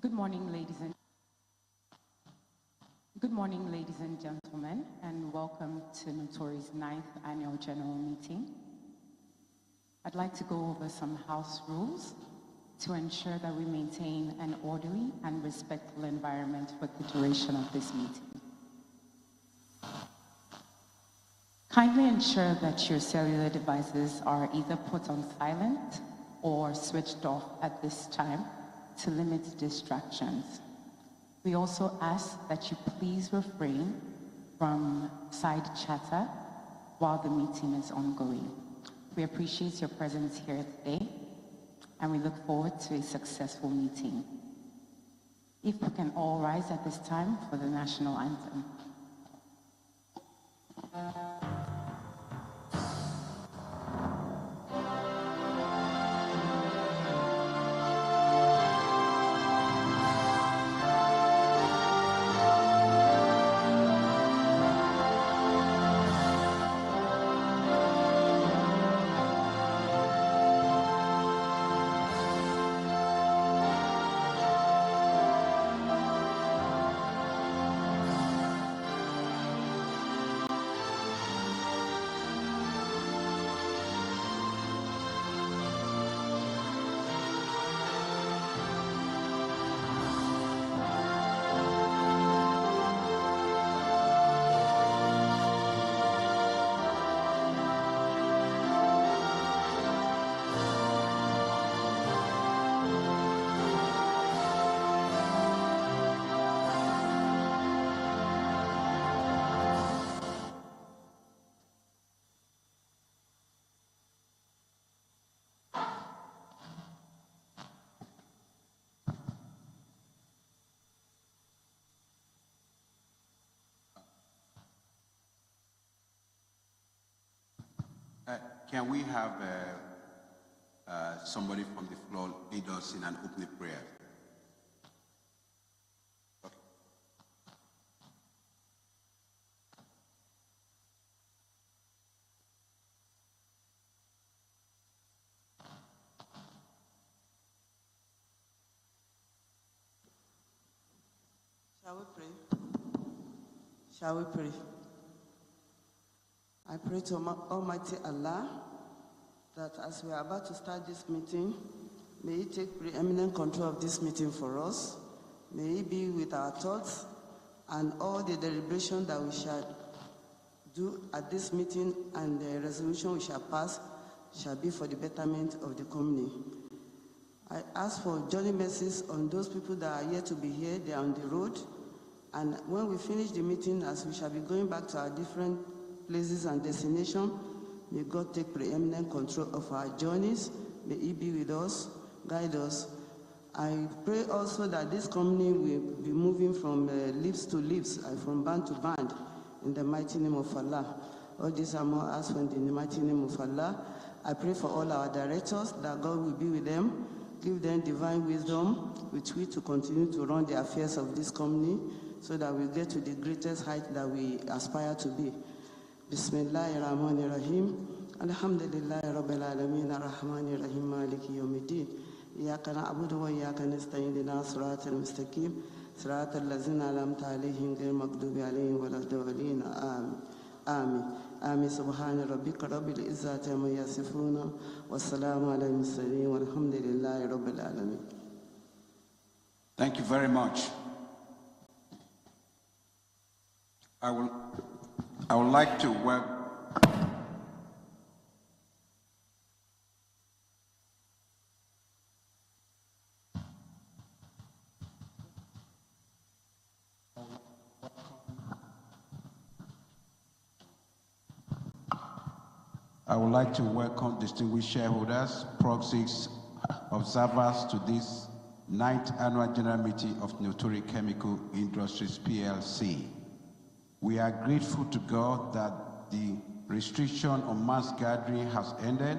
Good morning, ladies and gentlemen, and welcome to Notore's 9th Annual General Meeting. I'd like to go over some house rules to ensure that we maintain an orderly and respectful environment for the duration of this meeting. Kindly ensure that your cellular devices are either put on silent or switched off at this time to limit distractions. We also ask that you please refrain from side chatter while the meeting is ongoing. We appreciate your presence here today, and we look forward to a successful meeting. If we can all rise at this time for the national anthem. Can we have somebody from the floor lead us in an opening prayer? Okay. Shall we pray? Shall we pray? I pray to Almighty Allah that as we are about to start this meeting, may He take preeminent control of this meeting for us. May He be with our thoughts, and all the deliberation that we shall do at this meeting and the resolution we shall pass shall be for the betterment of the company. I ask for journey mercies on those people that are yet to be here, they are on the road. And when we finish the meeting, as we shall be going back to our different places and destinations, may God take preeminent control of our journeys. May He be with us, guide us. I pray also that this company will be moving from lips to lips, from band to band, in the mighty name of Allah. All these are more asked in the mighty name of Allah. I pray for all our directors that God will be with them, give them divine wisdom with which to continue to run the affairs of this company so that we get to the greatest height that we aspire to be. Bismillahirrahmanirrahim. Alhamdulillahi Rabbil Alameen Ar-Rahmanir-Rahim Maliki Yawmiddin. Iyyaka na'budu wa iyyaka nasta'in ihdinas siratal mustaqim siratal ladzina an'amta 'alaihim ghayril maghdubi 'alaihim waladdallin. Amin. Amin. Subhana rabbika rabbil izzati amma yasifun wa salamun 'alal mursalin walhamdulillahi rabbil alamin. Thank you very much. I would like to work. I would like to welcome distinguished shareholders, proxies, observers to this 9th Annual General Meeting of Notore Chemical Industries PLC. We are grateful to God that the restriction on mass gathering has ended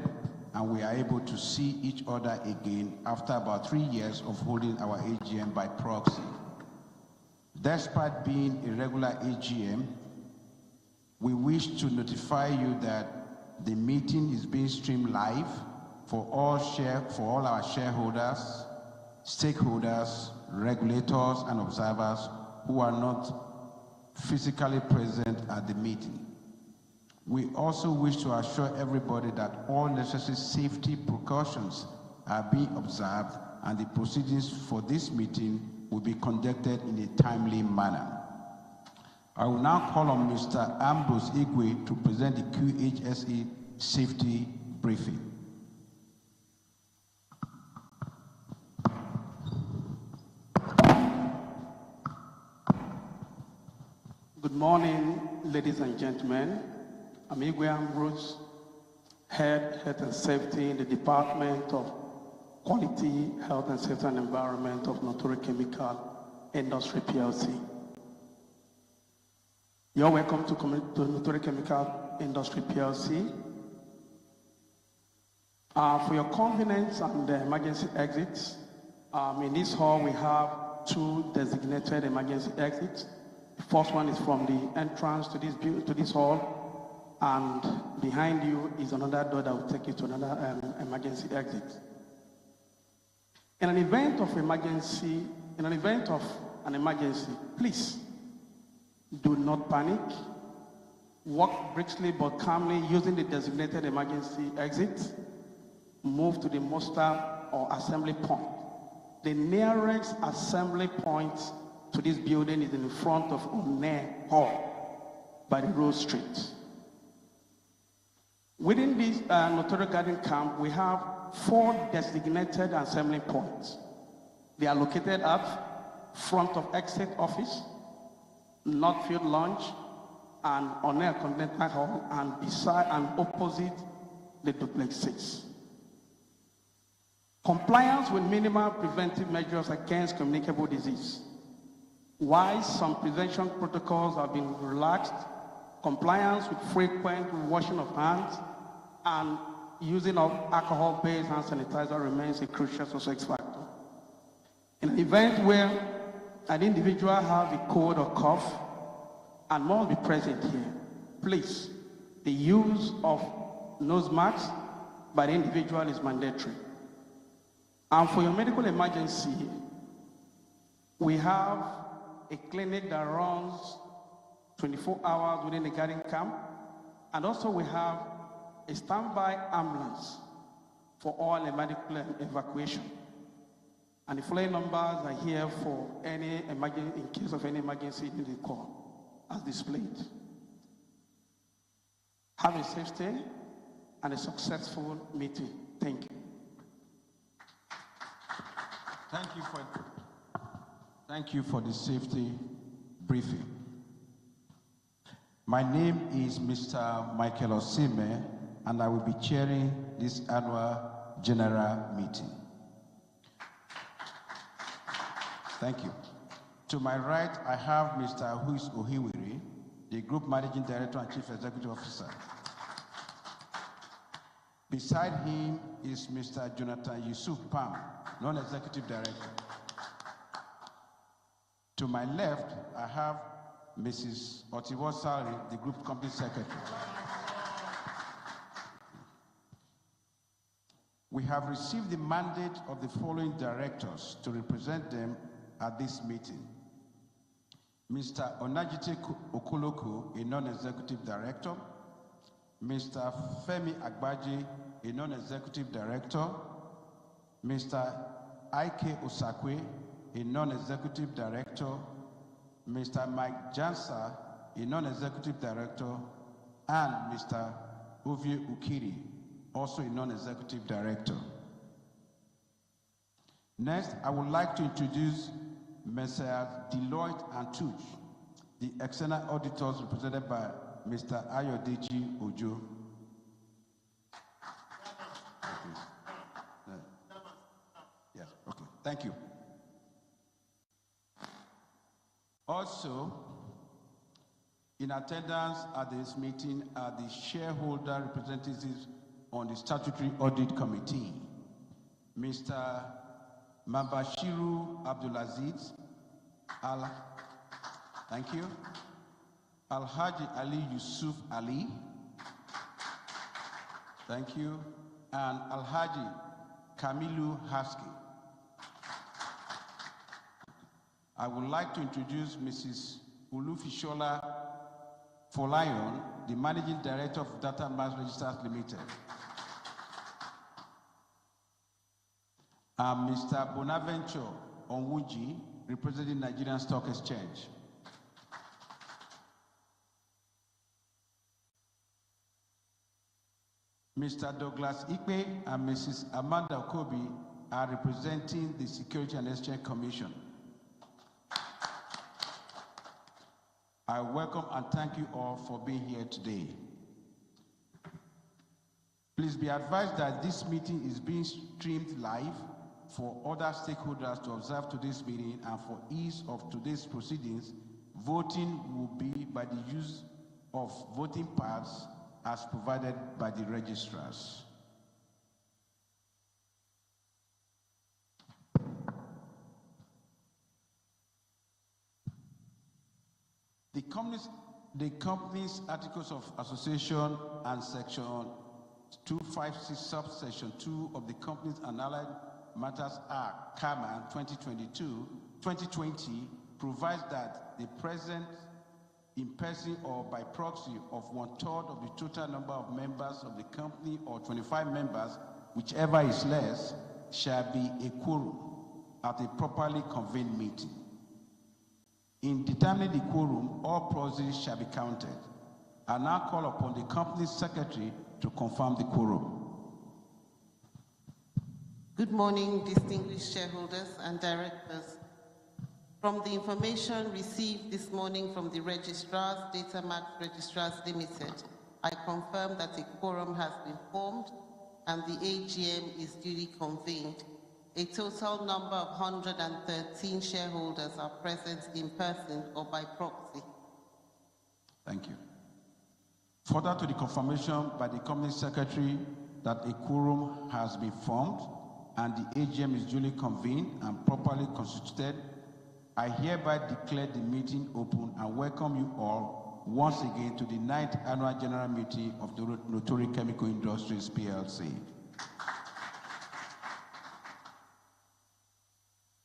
and we are able to see each other again after about 3 years of holding our AGM by proxy. Despite being a regular AGM, we wish to notify you that the meeting is being streamed live for all our shareholders, stakeholders, regulators, and observers who are not physically present at the meeting. We also wish to assure everybody that all necessary safety precautions are being observed and the proceedings for this meeting will be conducted in a timely manner. I will now call on Mr. Ambrose Igwe to present the QHSE safety briefing. Good morning, ladies and gentlemen. I'm Igwe Ambrose, Head Health and Safety in the Department of Quality, Health and Safety and Environment of Notore Chemical Industry PLC. You're welcome to Notore Chemical Industry PLC. For your convenience and emergency exits, in this hall we have 2 designated emergency exits. The first one is from the entrance to this hall, and behind you is another door that will take you to another emergency exit. In an event of an emergency, please do not panic. Walk briskly but calmly using the designated emergency exit. Move to the muster or assembly point. The nearest assembly point to this building is in front of Notore Hall by the Rose Street. Within this Notore Garden Camp, we have 4 designated assembly points. They are located at front of exit office, Northfield Lounge, and Notore Continental Hall, and beside and opposite the duplex 6. Compliance with minimal preventive measures against communicable disease. While some prevention protocols have been relaxed, compliance with frequent washing of hands and using of alcohol-based hand sanitizer remains a crucial success factor. In an event where an individual has a cold or cough and must be present here, please, the use of nose masks by the individual is mandatory. And for your medical emergency, we have a clinic that runs 24 hours within the garden camp, and also we have a standby ambulance for all the medical evacuation. And the following numbers are here for any emergency, in case of any emergency in the call, as displayed. Have a safe stay and a successful meeting. Thank you. Thank you for the safety briefing. My name is Mr. Michael Osime, and I will be chairing this annual general meeting. Thank you. To my right, I have Mr. Huis Ohiwiri, the Group Managing Director and Chief Executive Officer. Beside him is Mr. Jonathan Yusuf Pam, Non-Executive Director. To my left, I have Mrs. Otiwo Sari, the Group Company Secretary. We have received the mandate of the following directors to represent them at this meeting. Mr. Onajite Okoloko, a Non-Executive Director. Mr. Femi Agbaji, a Non-Executive Director. Mr. Ike Osakwe, a Non-Executive Director. Mr. Mike Jansa, a Non-Executive Director. And Mr. Ovie Ukiri, also a Non-Executive Director. Next, I would like to introduce Messrs. Deloitte and Touche, the external auditors represented by Mr. Ayodeji Ojo. Yes, okay, thank you. Also, in attendance at this meeting are the shareholder representatives on the Statutory Audit Committee, Mr. Mabashiru Abdulaziz, thank you. Alhaji Ali Yusuf Ali, thank you. And Alhaji Kamilu Haski. I would like to introduce Mrs. Olufishola Folayon, the Managing Director of Data Mass Registers Limited, and Mr. Bonaventure Onwuji, representing Nigerian Stock Exchange. Mr. Douglas Ikpe and Mrs. Amanda Okobi are representing the Security and Exchange Commission. I welcome and thank you all for being here today. Please be advised that this meeting is being streamed live for other stakeholders to observe today's meeting, and for ease of today's proceedings, voting will be by the use of voting pads as provided by the registrars. The company's Articles of Association and Section 256 subsection 2 of the Companies and Allied Matters Act, CAMA 2020 provides that the presence in person or by proxy of 1/3 of the total number of members of the company, or 25 members, whichever is less, shall be a quorum at a properly convened meeting. In determining the quorum, all proxies shall be counted. I now call upon the company secretary to confirm the quorum. Good morning, distinguished shareholders and directors. From the information received this morning from the registrars, Data Max Registrars Limited, I confirm that a quorum has been formed and the AGM is duly convened. A total number of 113 shareholders are present in person or by proxy. Thank you. Further to the confirmation by the company secretary that a quorum has been formed and the AGM is duly convened and properly constituted, I hereby declare the meeting open and welcome you all once again to the 9th Annual General Meeting of the Notore Chemical Industries PLC.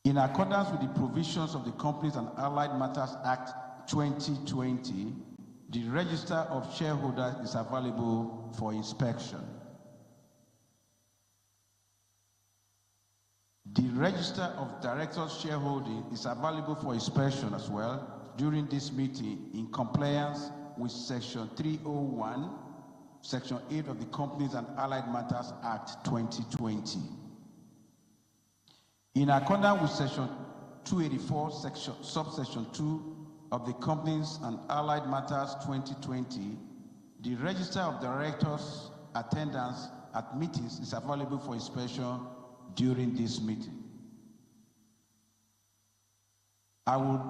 In accordance with the provisions of the Companies and Allied Matters Act 2020, the Register of Shareholders is available for inspection. The Register of Directors' Shareholding is available for inspection as well during this meeting in compliance with Section 301, Section 8 of the Companies and Allied Matters Act 2020. In accordance with Section 284, subsection 2 of the Companies and Allied Matters 2020, the Register of Directors' attendance at meetings is available for inspection during this meeting. I would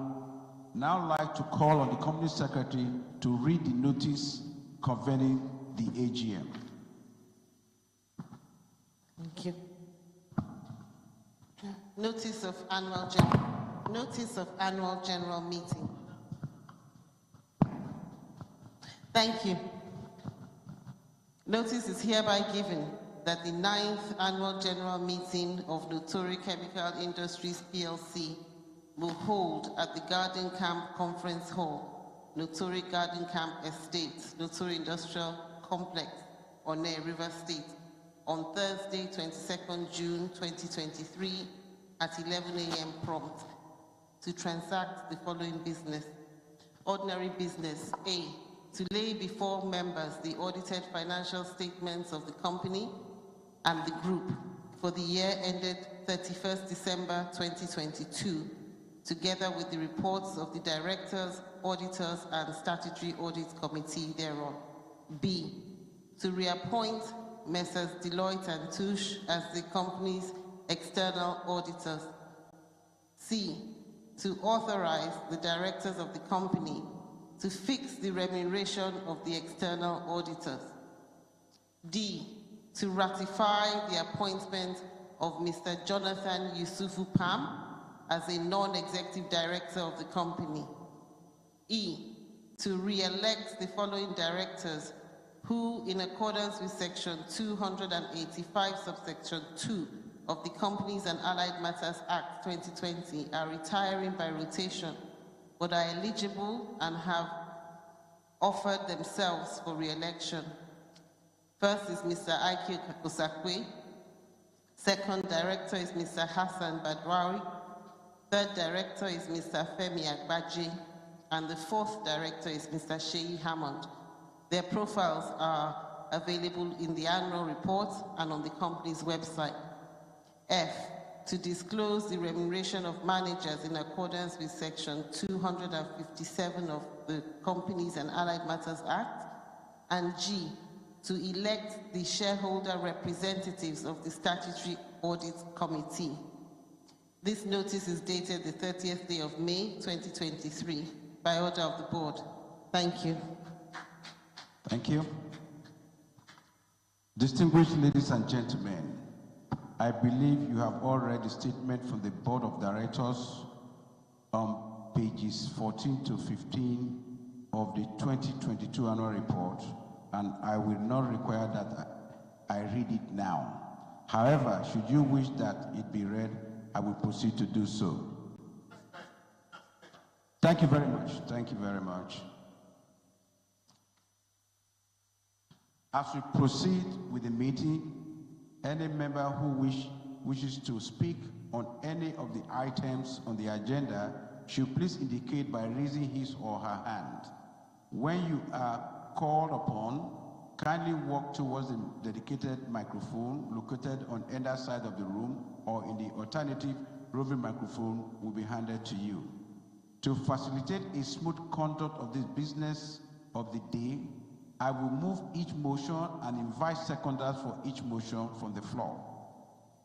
now like to call on the company secretary to read the notice convening the AGM. Thank you. Notice of annual general meeting. Thank you. Notice is hereby given that the 9th Annual General Meeting of Notore Chemical Industries PLC will hold at the Garden Camp Conference Hall, Notore Garden Camp Estate, Notore Industrial Complex, Onne, River State, on Thursday, 22nd June 2023 at 11 a.m. prompt to transact the following business. Ordinary business: A, to lay before members the audited financial statements of the company and the group for the year ended 31st December 2022, together with the reports of the directors, auditors, and statutory audit committee thereon. B, to reappoint Messrs. Deloitte and Touche as the company's external auditors. C, to authorize the directors of the company to fix the remuneration of the external auditors. D, to ratify the appointment of Mr. Jonathan Yusufu Pam as a non-executive director of the company. E, to re-elect the following directors who, in accordance with Section 285, subsection 2 of the Companies and Allied Matters Act 2020 are retiring by rotation, but are eligible and have offered themselves for re-election. First is Mr. Ike Osakwe. Second director is Mr. Hassan Badwari. Third director is Mr. Femi Agbaje. And the fourth director is Mr. Sheyi Hammond. Their profiles are available in the annual report and on the company's website. F, to disclose the remuneration of managers in accordance with Section 257 of the Companies and Allied Matters Act. And G, to elect the shareholder representatives of the Statutory Audit Committee. This notice is dated the 30th day of May 2023 by order of the board. Thank you. Thank you. Distinguished ladies and gentlemen, I believe you have all read the statement from the Board of Directors on pages 14 to 15 of the 2022 annual report, and I will not require that I read it now. However, should you wish that it be read, I will proceed to do so. Thank you very much. Thank you very much. As we proceed with the meeting, any member who wishes to speak on any of the items on the agenda should please indicate by raising his or her hand. When you are called upon, kindly walk towards the dedicated microphone located on either side of the room, or in the alternative, roving microphone will be handed to you. To facilitate a smooth conduct of this business of the day, I will move each motion and invite seconders for each motion from the floor.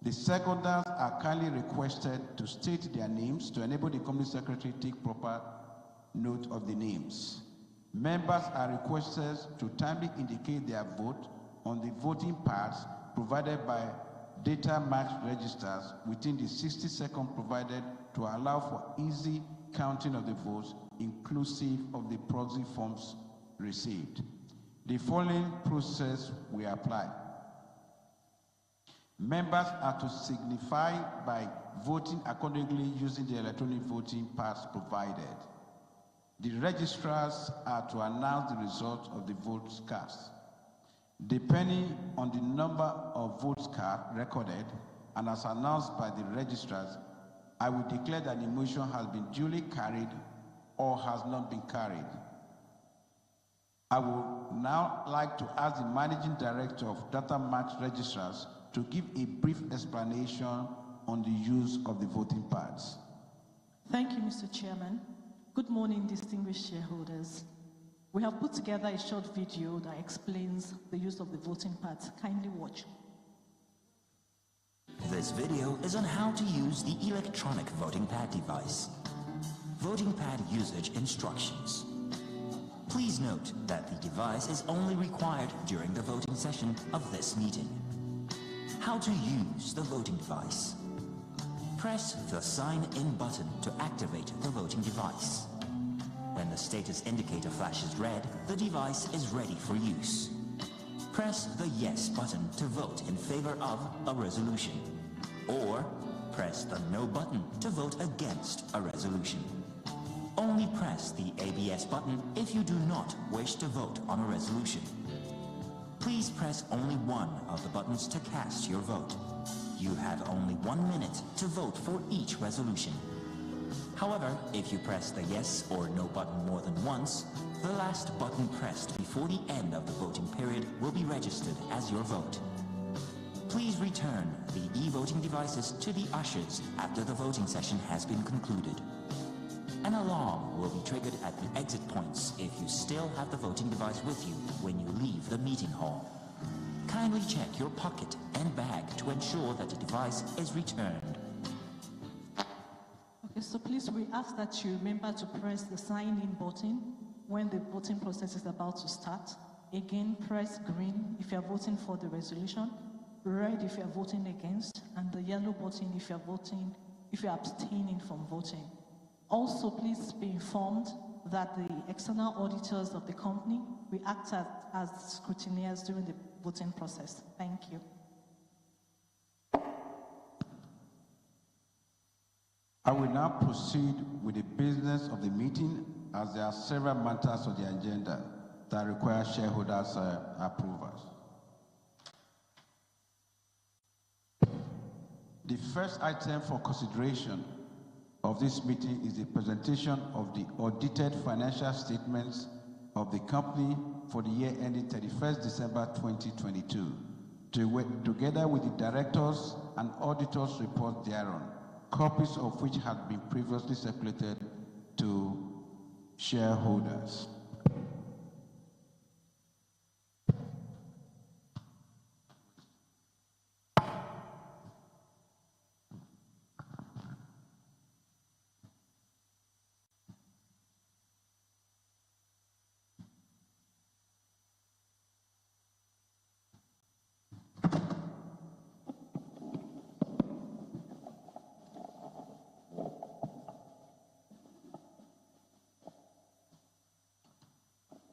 The seconders are kindly requested to state their names to enable the company secretary to take proper note of the names. Members are requested to timely indicate their vote on the voting pads provided by data match registers within the 60-second provided to allow for easy counting of the votes, inclusive of the proxy forms received. The following process will apply. Members are to signify by voting accordingly using the electronic voting pads provided. The registrars are to announce the result of the votes cast. Depending on the number of votes cast recorded and as announced by the registrars, I will declare that the motion has been duly carried or has not been carried. I would now like to ask the Managing Director of Data Match Registrars to give a brief explanation on the use of the voting pads. Thank you, Mr. Chairman. Good morning, distinguished shareholders. We have put together a short video that explains the use of the voting pads. Kindly watch. This video is on how to use the electronic voting pad device. Voting pad usage instructions. Please note that the device is only required during the voting session of this meeting. How to use the voting device. Press the Sign In button to activate the voting device. When the status indicator flashes red, the device is ready for use. Press the Yes button to vote in favor of a resolution, or press the No button to vote against a resolution. Only press the ABS button if you do not wish to vote on a resolution. Please press only one of the buttons to cast your vote. You have only 1 minute to vote for each resolution. However, if you press the Yes or No button more than once, the last button pressed before the end of the voting period will be registered as your vote. Please return the e-voting devices to the ushers after the voting session has been concluded. An alarm will be triggered at the exit points if you still have the voting device with you when you leave the meeting hall. Kindly check your pocket and bag to ensure that the device is returned. Okay, so please we ask that you remember to press the Sign In button when the voting process is about to start. Again, press green if you are voting for the resolution, red if you are voting against, and the yellow button if you are abstaining from voting. Also, please be informed that the external auditors of the company will act as scrutineers during the voting process. Thank you. I will now proceed with the business of the meeting, as there are several matters on the agenda that require shareholders' approvals. The first item for consideration of this meeting is the presentation of the audited financial statements of the company for the year ending 31st December 2022, together with the directors' and auditors' reports thereon, copies of which had been previously circulated to shareholders.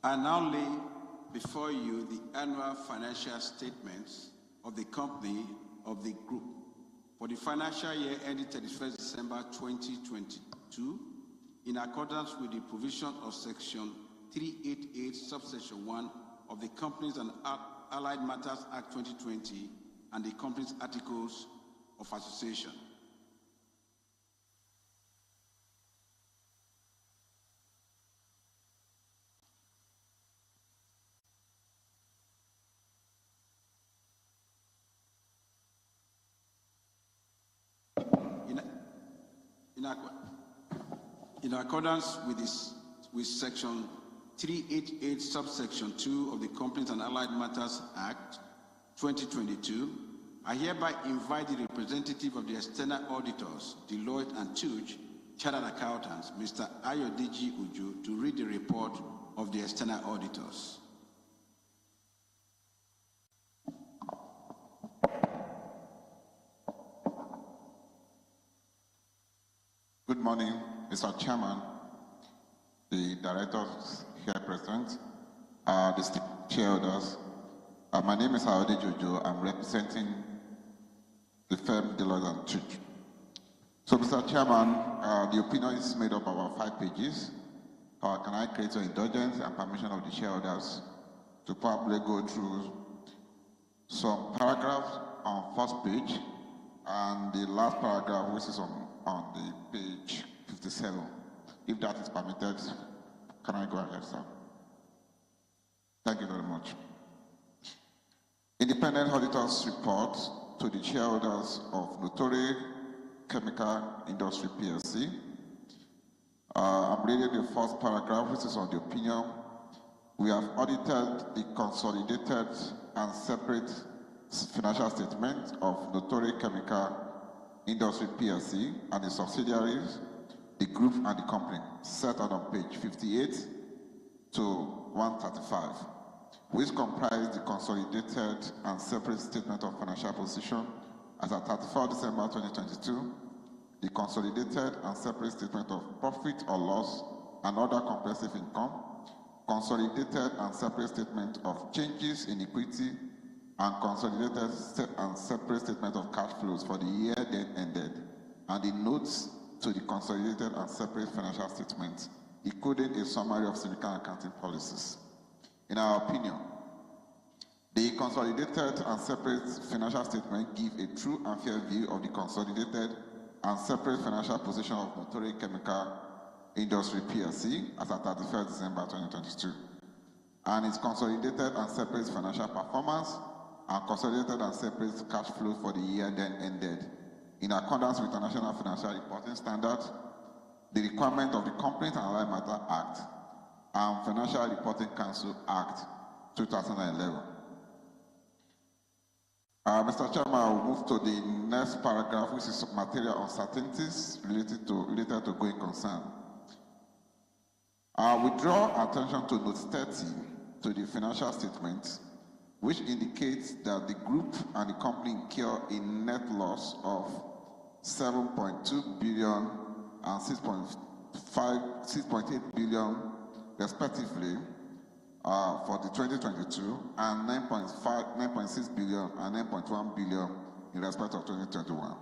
I now lay before you the annual financial statements of the company of the group for the financial year ending 31st December 2022, in accordance with the provision of Section 388, subsection 1 of the Companies and Allied Matters Act 2020 and the company's articles of association. In accordance with Section 388, subsection 2 of the Companies and Allied Matters Act 2022, I hereby invite the representative of the external auditors, Deloitte and Touche, Chartered Accountants, Mr. Ayodeji Uju, to read the report of the external auditors. Good morning, Mr. Chairman, the directors here present, the shareholders. My name is Ayodeji Uju. I'm representing the firm Deloitte and Touche. So, Mr. Chairman, the opinion is made up of about 5 pages. Can I create your indulgence and permission of the shareholders to probably go through some paragraphs on first page and the last paragraph, which is on the page 57. If that is permitted, can I go ahead, sir? Thank you very much. Independent auditors report to the shareholders of Notore Chemical Industry PLC. I'm reading the first paragraph, which is on the opinion. We have audited the consolidated and separate financial statement of Notore Chemical Industry PLC and the subsidiaries, the group and the company, set out on page 58 to 135, which comprise the consolidated and separate statement of financial position as at 31 December 2022, the consolidated and separate statement of profit or loss and other comprehensive income, consolidated and separate statement of changes in equity, and consolidated and separate statement of cash flows for the year then ended, and the notes to the consolidated and separate financial statements, including a summary of significant accounting policies. In our opinion, the consolidated and separate financial statement give a true and fair view of the consolidated and separate financial position of Notore Chemical Industry PLC as at 31st December 2022, and its consolidated and separate financial performance and consolidated and separate cash flow for the year then ended, in accordance with International Financial Reporting Standards, the requirement of the Companies and Allied Matters Act, and Financial Reporting Council Act 2011. Mr. Chairman, I will move to the next paragraph, which is material uncertainties related to going concern. We draw attention to note 30 to the financial statement, which indicates that the group and the company incur a net loss of 7.2 billion and 6.8 billion respectively for the 2022, and 9.6 billion and 9.1 billion in respect of 2021.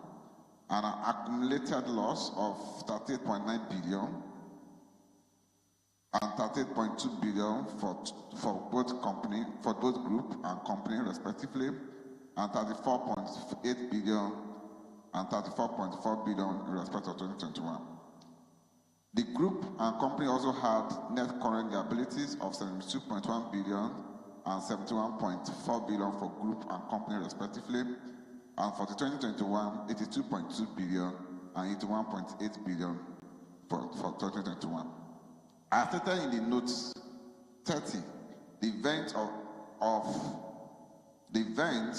an accumulated loss of 38.9 billion and 38.2 billion for both group and company respectively, and 34.8 billion and 34.4 billion in respect of 2021. The group and company also had net current liabilities of 72.1 billion and 71.4 billion for group and company respectively, and for the 2021, 82.2 billion and 81.8 billion for 2021. As stated in the notes 30, the events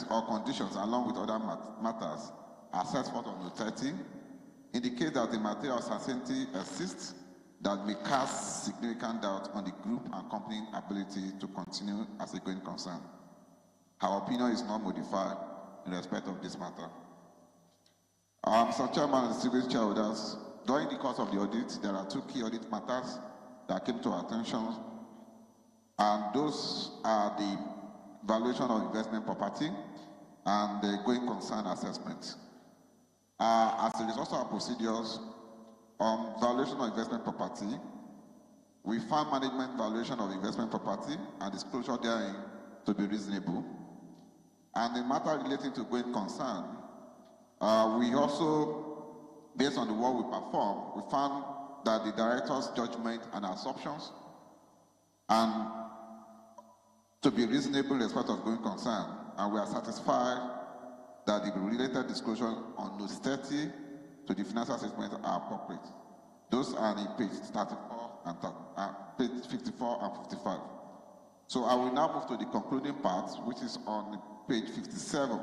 or conditions along with other matters are set forth on note 30 indicate that the material uncertainty exists that may cast significant doubt on the group and company ability to continue as a going concern. Our opinion is not modified in respect of this matter. Mr. Chairman and distinguished shareholders, during the course of the audit, there are two key audit matters that came to our attention, and those are the valuation of investment property and the going concern assessment. As a result of our procedures on valuation of investment property, we found management valuation of investment property and disclosure therein to be reasonable. And the matter relating to going concern, we also, based on the work we performed, we found that the director's judgment and assumptions and to be reasonable in respect of going concern, and we are satisfied that the related disclosure on note 30 to the financial statement are appropriate. Those are in page 34 and page 54 and 55. So I will now move to the concluding part, which is on page 57.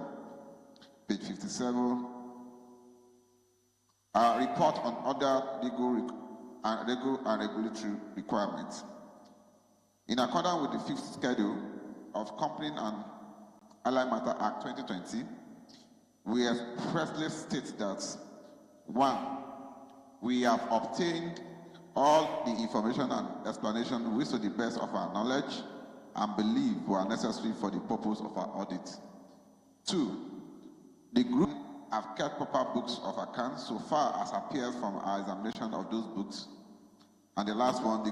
Page 57, report on other legal and regulatory requirements. In accordance with the fifth schedule of Company and Allied Matter Act 2020, we expressly state that 1, we have obtained all the information and explanation which to the best of our knowledge and believe were necessary for the purpose of our audit. 2, the group have kept proper books of accounts so far as appears from our examination of those books. And the last one,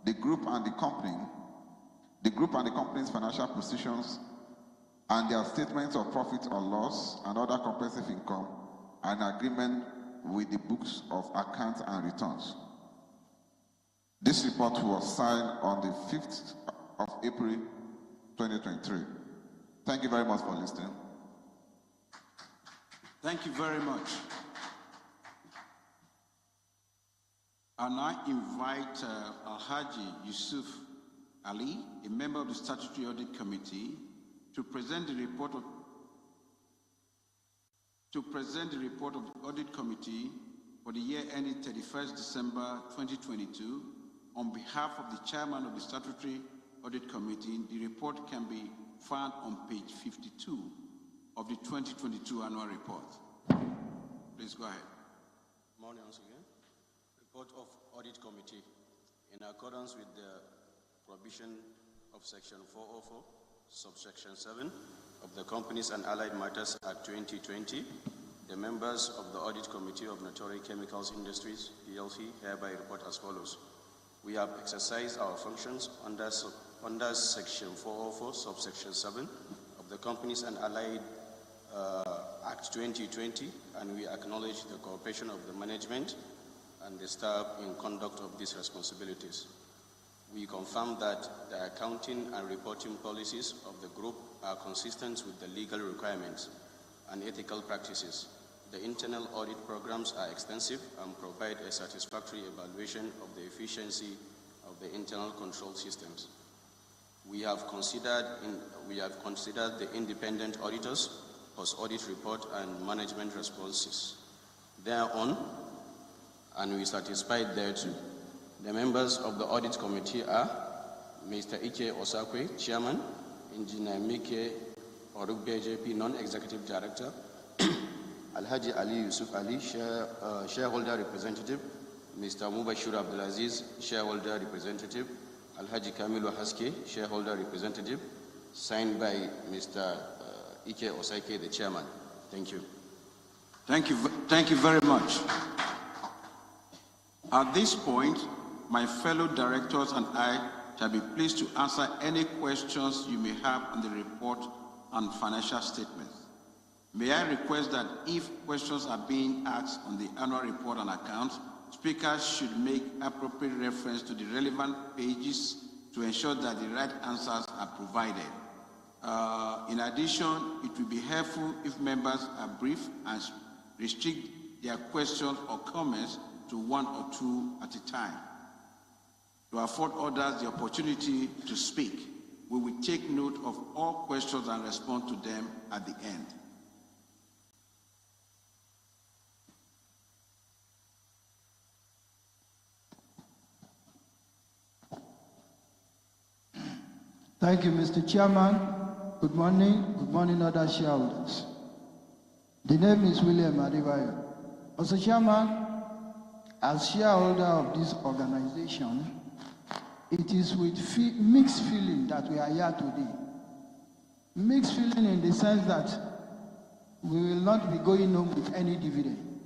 the group and the company's financial positions and their statements of profit or loss and other comprehensive income are in agreement with the books of accounts and returns. This report was signed on the 5th of April 2023. Thank you very much for listening. Thank you very much. I now invite Alhaji Yusuf Ali, a member of the Statutory Audit Committee, to present the report of the Audit Committee for the year ending 31st December 2022. On behalf of the Chairman of the Statutory Audit Committee, the report can be found on page 52 of the 2022 annual report. Please go ahead. Good morning once again. Report of Audit Committee. In accordance with the provision of Section 404, subsection 7 of the Companies and Allied Matters Act 2020, the members of the Audit Committee of Notore Chemicals Industries, PLC, hereby report as follows. We have exercised our functions under Section 404, subsection 7 of the Companies and Allied Act 2020, and we acknowledge the cooperation of the management and the staff in conduct of these responsibilities. We confirm that the accounting and reporting policies of the group are consistent with the legal requirements and ethical practices. The internal audit programs are extensive and provide a satisfactory evaluation of the efficiency of the internal control systems. We have considered the independent auditors, post-audit report and management responses thereon, and we satisfied thereto. The members of the Audit Committee are Mr. Ike Osakwe, Chairman, Engineer Mike Orugbe JP, Non-Executive Director, Alhaji Ali Yusuf Ali, Shareholder Representative, Mr. Mubashir Abdulaziz, Shareholder Representative, Alhaji Kamilu Haske, Shareholder Representative, signed by Mr. Ike Osakwe, the Chairman. Thank you. Thank you very much. At this point, my fellow directors and I shall be pleased to answer any questions you may have on the report and financial statements. May I request that if questions are being asked on the annual report and accounts, speakers should make appropriate reference to the relevant pages to ensure that the right answers are provided. In addition, it will be helpful if members are brief and restrict their questions or comments to one or two at a time. To afford others the opportunity to speak, we will take note of all questions and respond to them at the end. Thank you, Mr. Chairman. Good morning, other shareholders. The name is William Adebayo. Mr. Chairman, as shareholder of this organization, it is with mixed feeling that we are here today. Mixed feeling in the sense that we will not be going home with any dividend.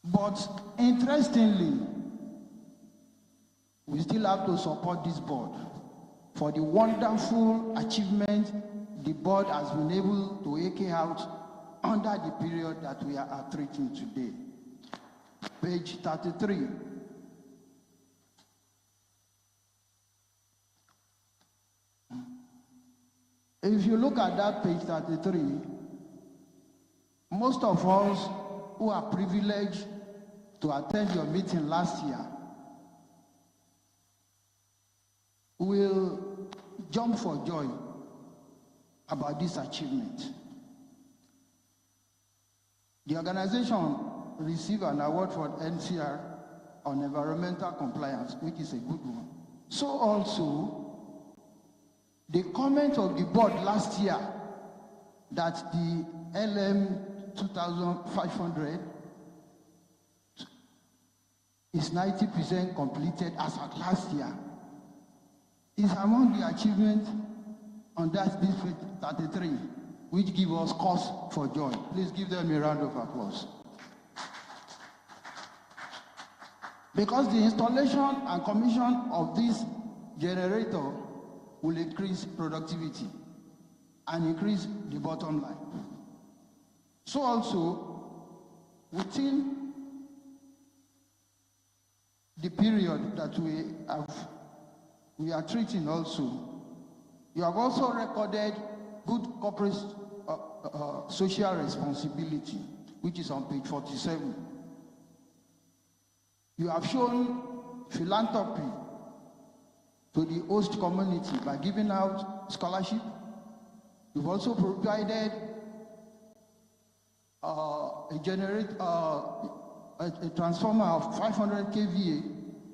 But interestingly, we still have to support this board for the wonderful achievement the board has been able to eke out under the period that we are treating today. Page 33. If you look at that page 33, most of us who are privileged to attend your meeting last year will jump for joy about this achievement. The organization received an award for NCR on environmental compliance, which is a good one. So also, the comment of the board last year that the LM 2500 is 90% completed as at last year is among the achievements on that district 33, which give us cause for joy. Please give them a round of applause. Because the installation and commission of this generator will increase productivity and increase the bottom line. So also, within the period that we are treating also, you have also recorded good corporate social responsibility, which is on page 47. You have shown philanthropy to the host community by giving out scholarship. You've also provided a transformer of 500 kVA,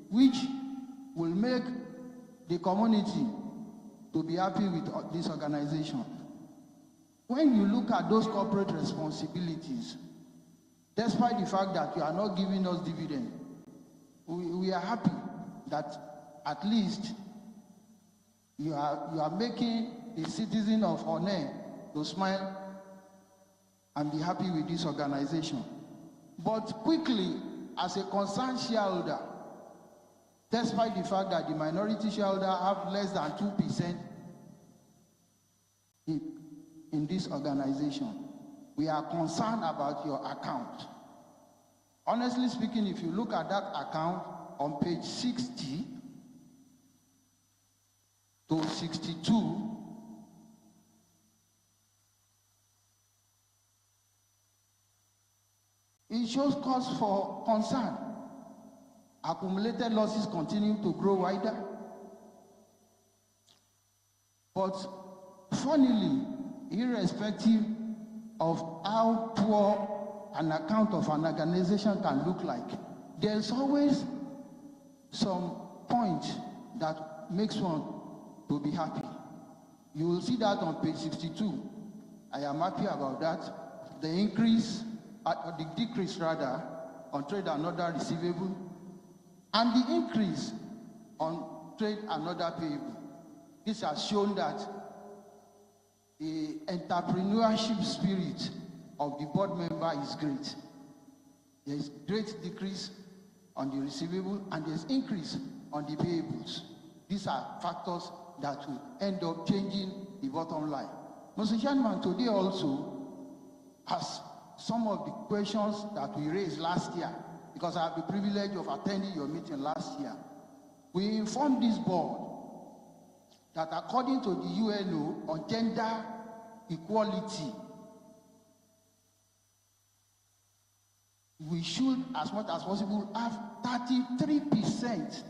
which will make the community to be happy with this organization. When you look at those corporate responsibilities, despite the fact that you are not giving us dividend, we are happy that at least you are making a citizen of honor to smile and be happy with this organization. But quickly, as a concerned shareholder, despite the fact that the minority shareholder have less than 2% in this organization, we are concerned about your account. Honestly speaking, if you look at that account on page 60 to 62, it shows cause for concern. Accumulated losses continue to grow wider. But funnily, irrespective of how poor an account of an organization can look like, there's always some point that makes one to be happy. You will see that on page 62. I am happy about that. The decrease rather, on trade and other receivable, and the increase on trade and other payable. This has shown that the entrepreneurship spirit of the board member is great. There is great decrease on the receivable and there's increase on the payables. These are factors that will end up changing the bottom line. Mr. Chairman, today also, as some of the questions that we raised last year, because I have the privilege of attending your meeting last year, we informed this board that according to the UNO on gender equality, we should, as much as possible, have 33%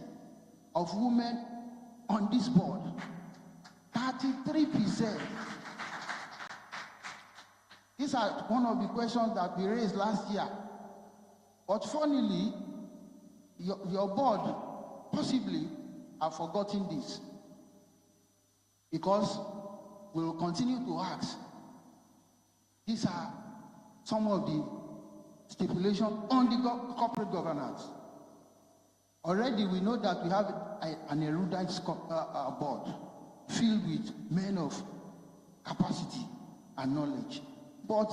of women on this board. 33%. These are one of the questions that we raised last year. But funnily, your board possibly have forgotten this, because we will continue to ask. These are some of the stipulations on the corporate governance. Already we know that we have an erudite board filled with men of capacity and knowledge. But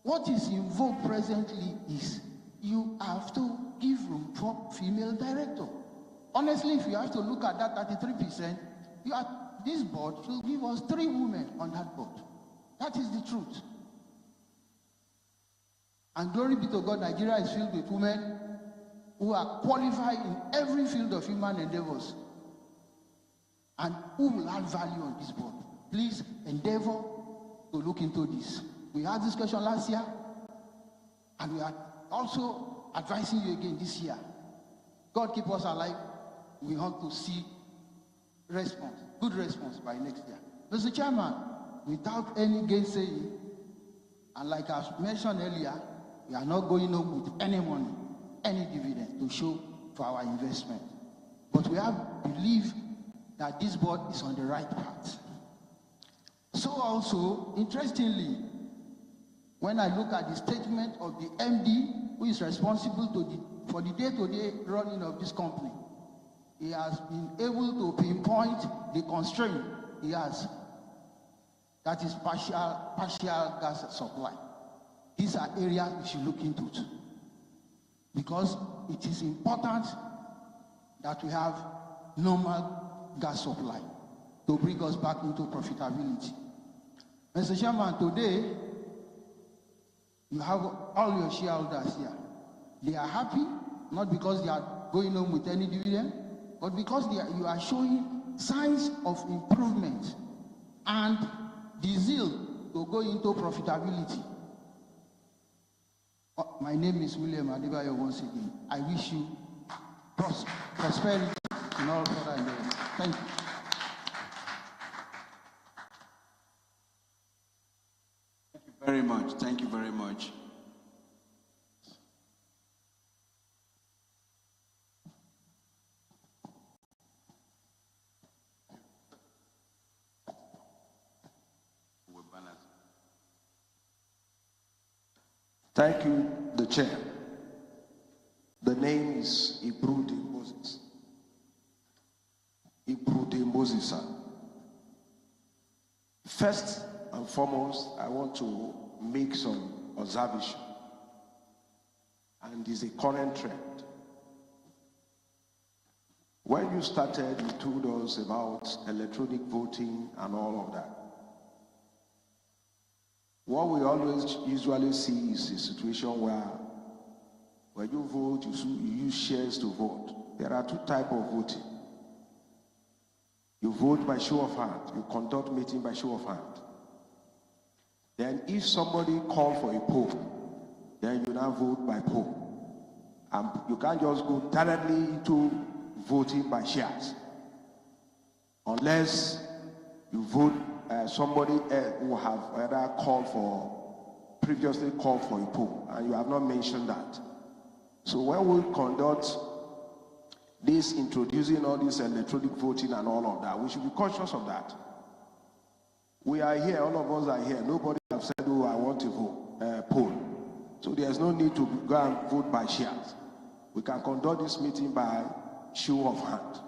what is in vogue presently is you have to give room for female director. Honestly, if you have to look at that 33%, this board will give us 3 women on that board. That is the truth. And glory be to God, Nigeria is filled with women who are qualified in every field of human endeavors and who will add value on this board. Please endeavor to look into this. We had this question last year, and we are also advising you again this year. God keep us alive. We want to see response, good response by next year. Mr. Chairman, without any gainsaying, and like I mentioned earlier, we are not going home with any money, any dividend to show for our investment. But we have belief that this board is on the right path. So also, interestingly, when I look at the statement of the MD, who is responsible for the day-to-day running of this company, he has been able to pinpoint the constraint he has. That is partial gas supply. These are areas we should look into too, because it is important that we have normal gas supply to bring us back into profitability. Mr. Chairman, today, you have all your shareholders here. They are happy, not because they are going home with any dividend, but because you are showing signs of improvement and the zeal to go into profitability. My name is William Adebayo once again. I wish you prosperity in all further endeavors. Thank you. Thank you very much. Thank you very much. Thank you, the chair. The name is Ibrude Moses. Ibrude Moses. First and foremost, I want to make some observation, and it's a current trend. When you started, you told us about electronic voting and all of that. What we always usually see is a situation where when you vote, you use shares to vote. There are 2 types of voting. You vote by show of hand. You conduct meeting by show of hand. Then if somebody calls for a poll, then you now vote by poll. And you can't just go directly into voting by shares. Unless you vote somebody who have previously called for a poll, and you have not mentioned that. So when we conduct this, introducing all this electronic voting and all of that, we should be conscious of that. We are here, all of us are here. Nobody have said, oh, I want to vote, poll. So there's no need to go and vote by shares. We can conduct this meeting by show of hand.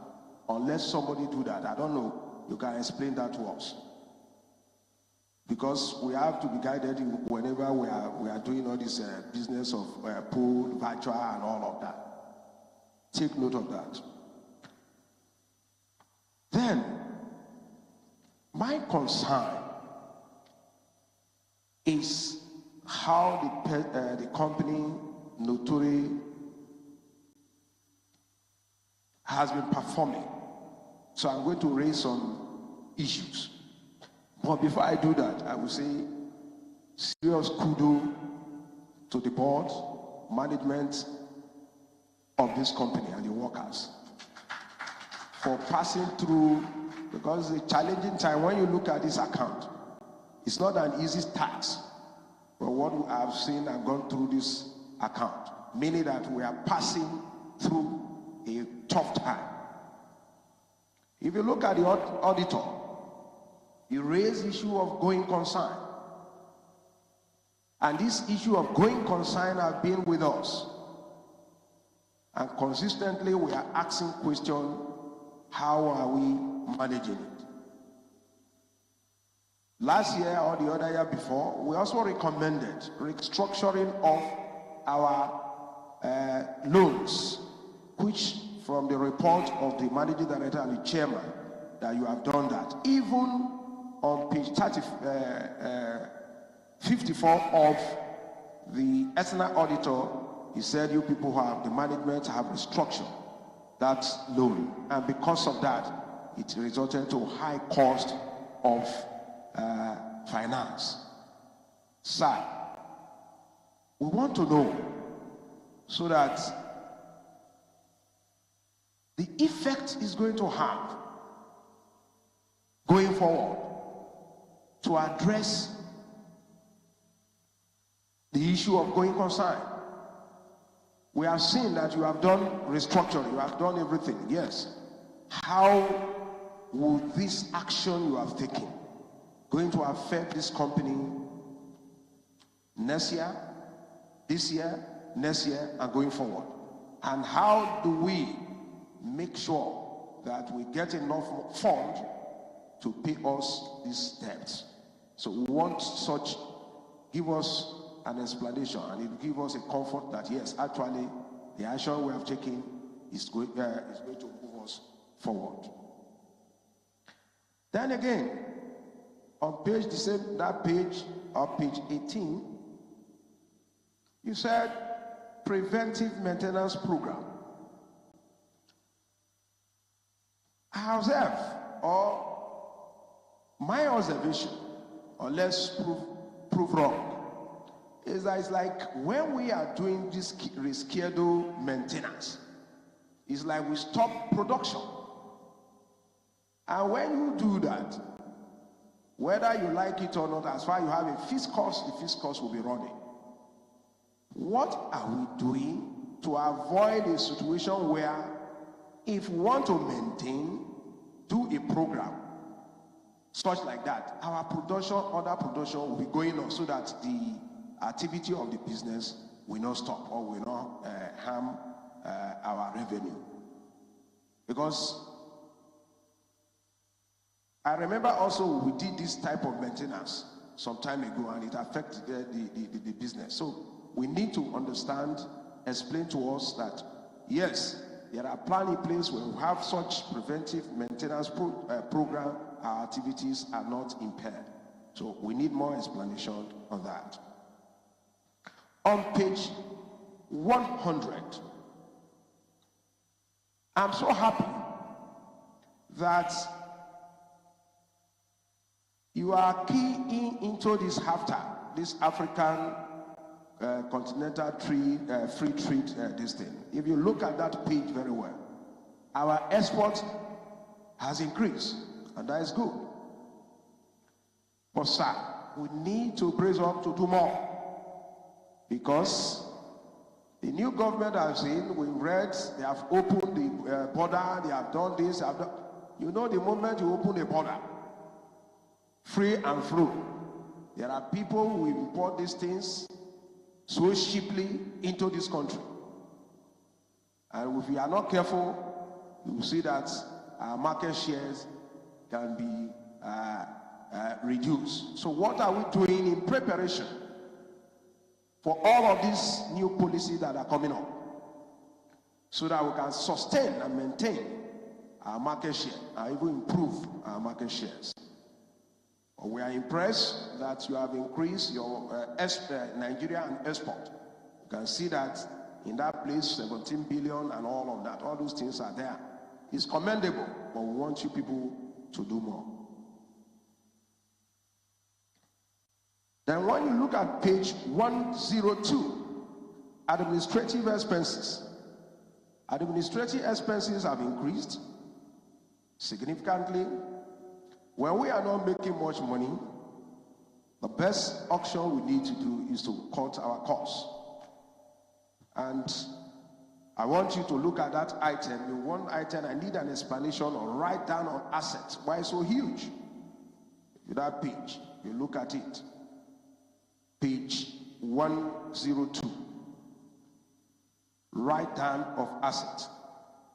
Unless somebody do that, I don't know. You can explain that to us. because we have to be guided whenever we are doing all this business of pool, virtual, and all of that. Take note of that. Then, my concern is how the company Notore has been performing. So I'm going to raise some issues. But before I do that, I will say serious kudos to the board, management of this company and the workers for passing through, because it's a challenging time. When you look at this account, it's not an easy task. But what we have seen and gone through this account, meaning that we are passing through a tough time. If you look at the auditor, he raised the issue of going concern. And this issue of going concern has been with us. And consistently we are asking questions, how are we managing it? Last year or the other year before, we also recommended restructuring of our loans, which from the report of the managing director and the chairman, that you have done that. Even on page 54 of the external auditor, he said you people who have the management have restructured that loan, and because of that, it resulted to high cost of finance. Sir, we want to know so that the effect is going to have going forward to address the issue of going concern. We have seen that you have done restructuring, you have done everything, yes. How will this action you have taken going to affect this company next year, this year, next year, and going forward? And how do we make sure that we get enough funds to pay us these debts? So we want such, give us an explanation, and it will give us a comfort that yes, actually the action we have taken is going to move us forward. Then again, on page, that page, or page 18, you said preventive maintenance program. I observe, or my observation, or let's prove wrong, is that it's like when we are doing this rescheduled maintenance, it's like we stop production. And when you do that, whether you like it or not, as far as you have a fixed cost, the fixed cost will be running. What are we doing to avoid a situation where if we want to maintain, do a program such like that, our production, other production will be going on so that the activity of the business will not stop or will not harm our revenue? Because I remember also we did this type of maintenance some time ago and it affected the business. So we need to understand, explain to us that yes, there are plans in place where we have such preventive maintenance program, our activities are not impaired. So we need more explanation on that. On page 100, I'm so happy that you are keying into this HAFTA, this African continental free trade this thing. If you look at that page very well, our export has increased, and that is good. But sir, we need to brace up to do more, because the new government has seen, we read, they have opened the border, they have done this, you know, the moment you open the border, free and through, there are people who import these things so cheaply into this country. And if we are not careful, you will see that our market shares can be reduce. So what are we doing in preparation for all of these new policies that are coming up, so that we can sustain and maintain our market share and even improve our market shares? We are impressed that you have increased your Nigeria and export. You can see that in that place, 17 billion and all of that, all those things are there. It's commendable, but we want you people to do more. Then when you look at page 102, administrative expenses. Administrative expenses have increased significantly. When we are not making much money, the best option we need to do is to cut our costs. And I want you to look at that item. In one item, I need an explanation or write down on assets. Why so huge? That page, you look at it. Page 102. Write down of assets.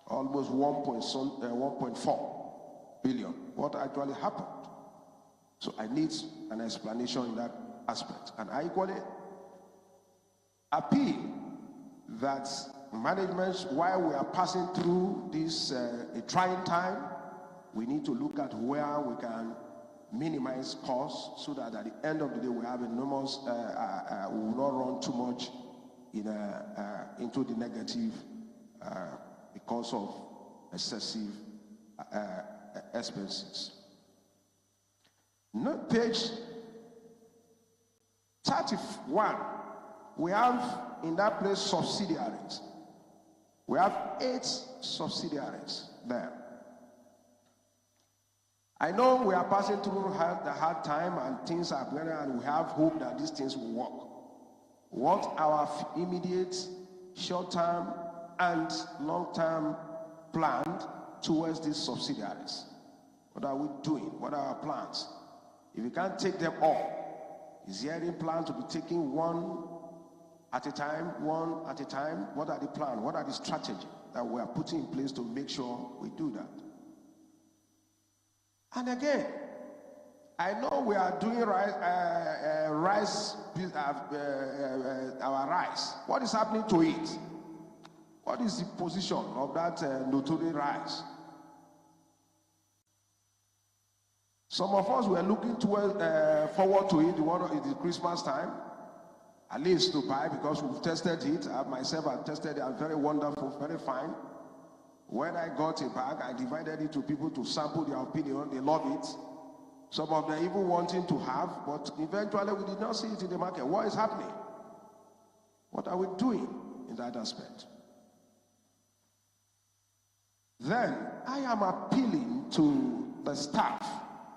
Almost 1.4 billion. What actually happened? So I need an explanation in that aspect. And I equally appeal that management, while we are passing through this a trying time, we need to look at where we can minimize costs, so that at the end of the day we have enormous, we will not run too much into the negative because of excessive expenses. Note page 31. We have in that place subsidiaries. We have 8 subsidiaries there. I know we are passing through the hard time and things are going on, and we have hope that these things will work. What our immediate, short-term, and long-term plan towards these subsidiaries? What are we doing? What are our plans? If we can't take them all, is there any plan to be taking one at a time, one at a time? What are the plans? What are the strategies that we are putting in place to make sure we do that? And again, I know we are doing our rice. What is happening to it? What is the position of that Notore rice? Some of us were looking forward to it. It is Christmas time, at least to buy, because we've tested it. I myself have tested it. It's very wonderful, very fine. When I got a bag, I divided it to people to sample their opinion. They love it. Some of them even wanting to have, but eventually we did not see it in the market. What is happening? What are we doing in that aspect? Then I am appealing to the staff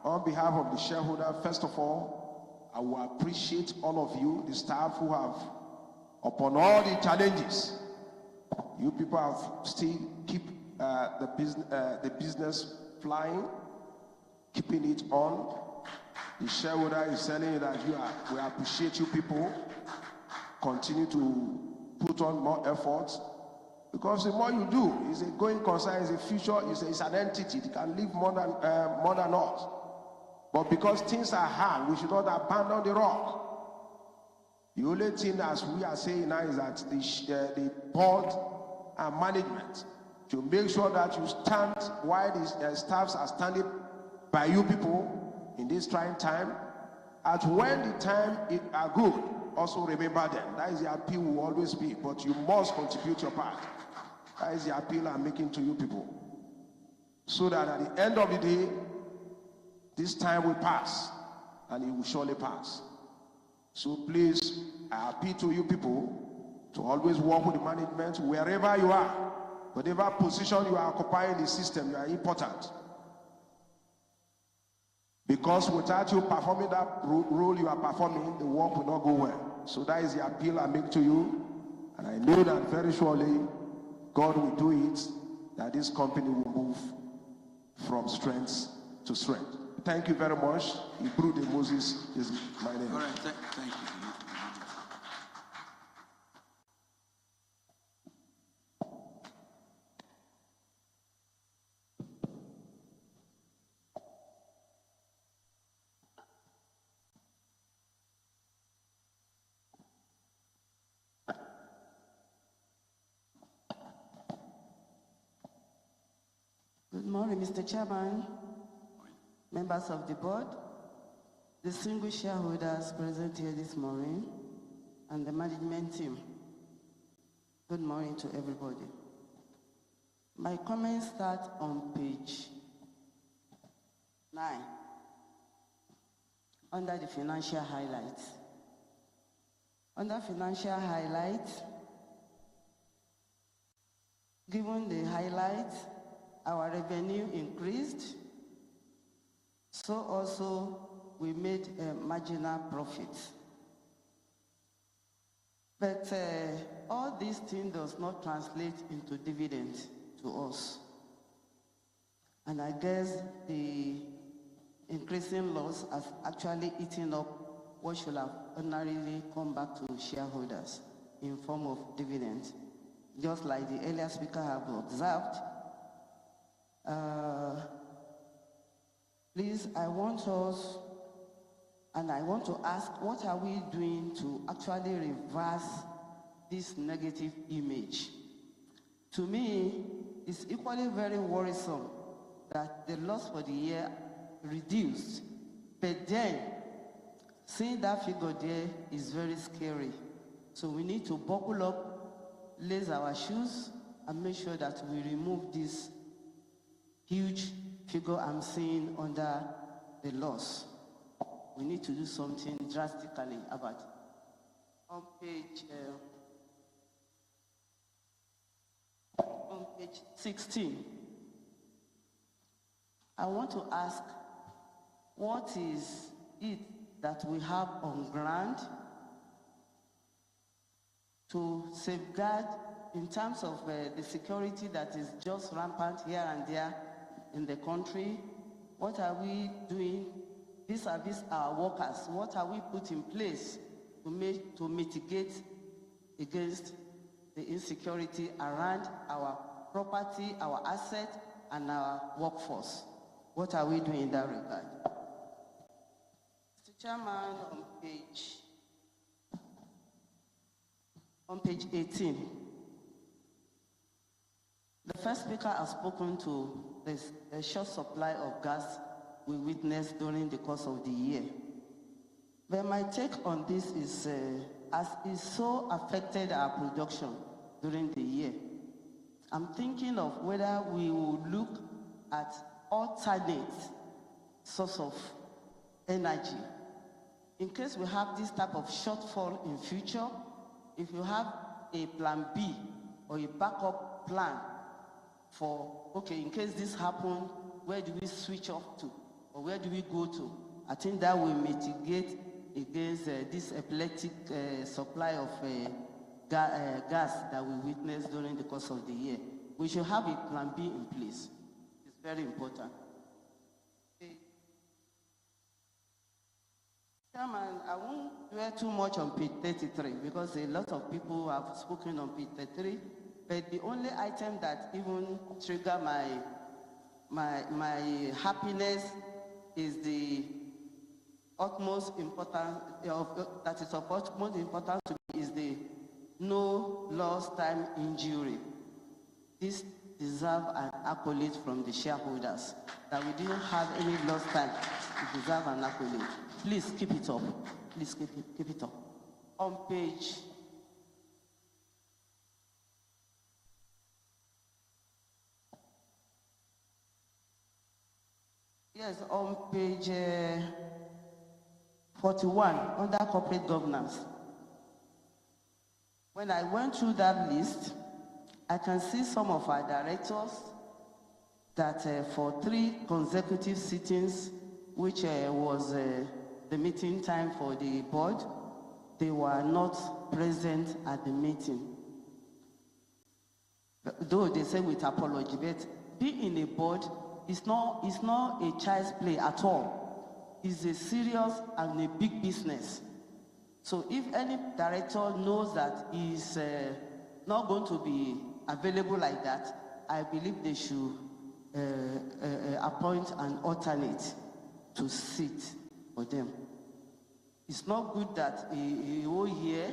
on behalf of the shareholder. First of all, I will appreciate all of you, the staff who have, upon all the challenges, you people have still keep the business flying, keeping it on. The shareholder is telling you that we appreciate you people. Continue to put on more efforts, because the more you do, it's a going concern, it's a future, it's an entity. It can live more than us. But because things are hard, we should not abandon the rock. The only thing, as we are saying now, is that the board and management to make sure that you stand while the staffs are standing by you people in this trying time. At when the time are good, also remember them. That is the appeal will always be, but you must contribute your part. That is the appeal I'm making to you people. So that at the end of the day, this time will pass, and it will surely pass. So please, I appeal to you people to always work with the management wherever you are. Whatever position you are occupying in the system, you are important. Because without you performing that role you are performing, the work will not go well. So that is the appeal I make to you. And I know that very surely God will do it, that this company will move from strength to strength. Thank you very much. Ibrude Moses is my name. All right, thank you. morning, Mr. Chairman, members of the board, distinguished shareholders present here this morning, and the management team. Good morning to everybody. My comments start on page 9, under the financial highlights. Under financial highlights, given the highlights, our revenue increased, so also we made a marginal profit. But all these things does not translate into dividends to us. And I guess the increasing loss has actually eaten up what should have ordinarily come back to shareholders in form of dividends. Just like the earlier speaker have observed, please, I want us, and I want to ask, what are we doing to actually reverse this negative image? To me, it's equally very worrisome that the loss for the year reduced, but then seeing that figure there is very scary. So we need to buckle up, lace our shoes, and make sure that we remove this huge figure I'm seeing under the loss. We need to do something drastically about it. On page 16, I want to ask, what is it that we have on ground to safeguard in terms of the security that is just rampant here and there in the country? What are we doing vis-a-vis our workers? What are we put in place to mitigate against the insecurity around our property, our assets, and our workforce? What are we doing in that regard? Mr. Chairman, on page 18, the first speaker has spoken to the short supply of gas we witnessed during the course of the year. But my take on this is, as it so affected our production during the year, I'm thinking of whether we will look at alternate source of energy. In case we have this type of shortfall in future, if you have a plan B or a backup plan for, okay, in case this happens, where do we switch off to? Or where do we go to? I think that will mitigate against this epileptic supply of gas that we witnessed during the course of the year. We should have a plan B in place. It's very important. Chairman, I won't dwell too much on page 33 because a lot of people have spoken on page 33, but the only item that even trigger my happiness is the utmost important, that is of utmost importance to me, is the no lost time injury. This deserves an accolade from the shareholders, that we didn't have any lost time. It deserves an accolade. Please keep it up. Please keep it up. On page on page 41, under corporate governance. When I went through that list, I can see some of our directors that for 3 consecutive sittings, which was the meeting time for the board, they were not present at the meeting. Though they say with apology, but being in a board is not a child's play at all. It's a serious and a big business. So if any director knows that he's not going to be available like that, I believe they should appoint an alternate to sit for them. It's not good that a whole year,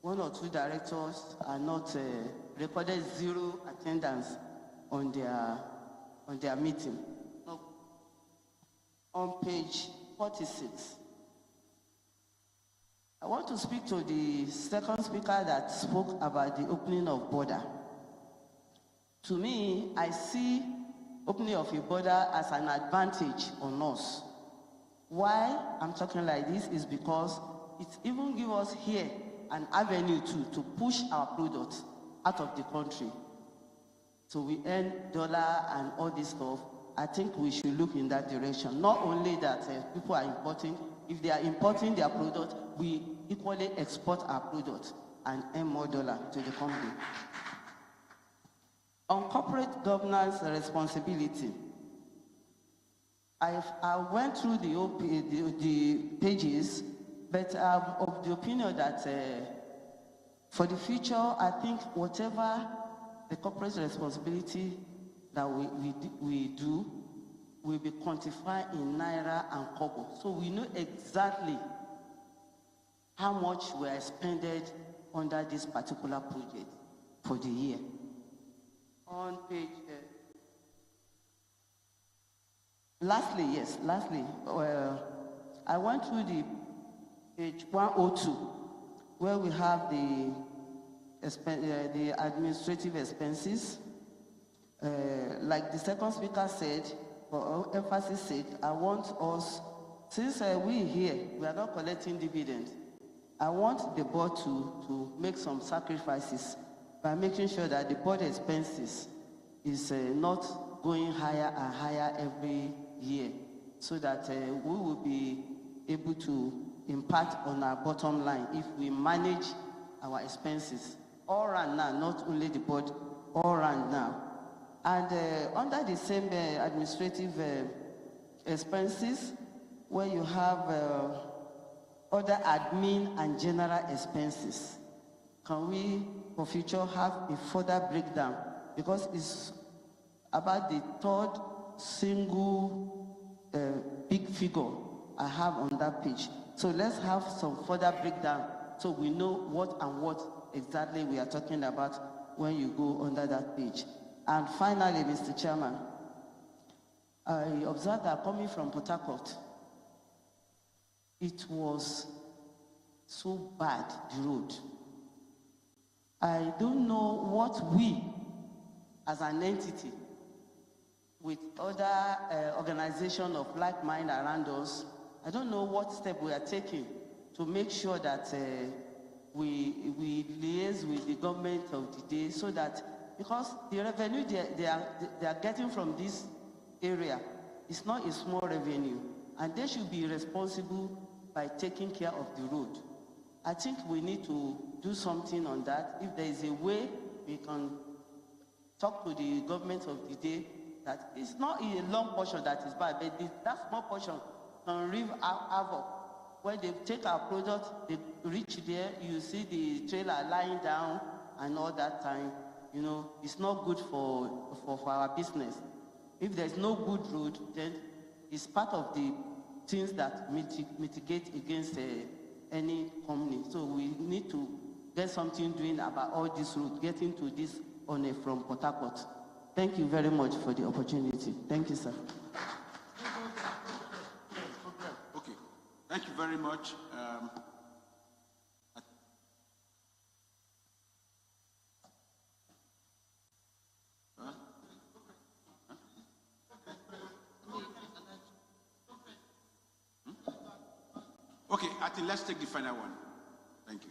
1 or 2 directors are not recorded 0 attendance on on their meeting. No. On page 46. I want to speak to the second speaker that spoke about the opening of border. To me, I see opening of a border as an advantage on us. Why I'm talking like this is because it even gives us here an avenue to push our products out of the country. So we earn dollar and all this stuff. I think we should look in that direction. Not only that people are importing, if they are importing their product, we equally export our product and earn more dollar to the company. On corporate governance responsibility, I went through the pages, but I'm of the opinion that for the future, I think whatever the corporate responsibility that we do will be quantified in Naira and Kobo. So we know exactly how much we are expended under this particular project for the year. On page, lastly, I went through the page 102, where we have the administrative expenses. Like the second speaker said, for emphasis sake, I want us, since we here, we are not collecting dividends, I want the board to make some sacrifices by making sure that the board expenses is not going higher and higher every year, so that we will be able to impact on our bottom line if we manage our expenses all around now, not only the board, all around now. And under the same administrative expenses, where you have other admin and general expenses, can we, for future, have a further breakdown? Because it's about the third single big figure I have on that page. So let's have some further breakdown so we know what and what exactly we are talking about when you go under that page. And finally, Mr. Chairman, I observed that coming from Port Harcourt, it was so bad, the road. I don't know what we, as an entity, with other organizations of like mind around us, I don't know what step we are taking to make sure that we liaise with the government of the day, so that, because the revenue they are getting from this area is not a small revenue, and they should be responsible by taking care of the road. I think we need to do something on that. If there is a way we can talk to the government of the day, that it's not a long portion that is bad, but that small portion can reap havoc. When they take our product, they reach there, you see the trailer lying down and all that time, you know, it's not good for our business. If there's no good road, then it's part of the things that mitigate against any company. So we need to get something doing about all this road, getting to this on from Port Harcourt. Thank you very much for the opportunity. Thank you, sir. Okay, thank you very much. Okay, I think let's take the final one. Thank you.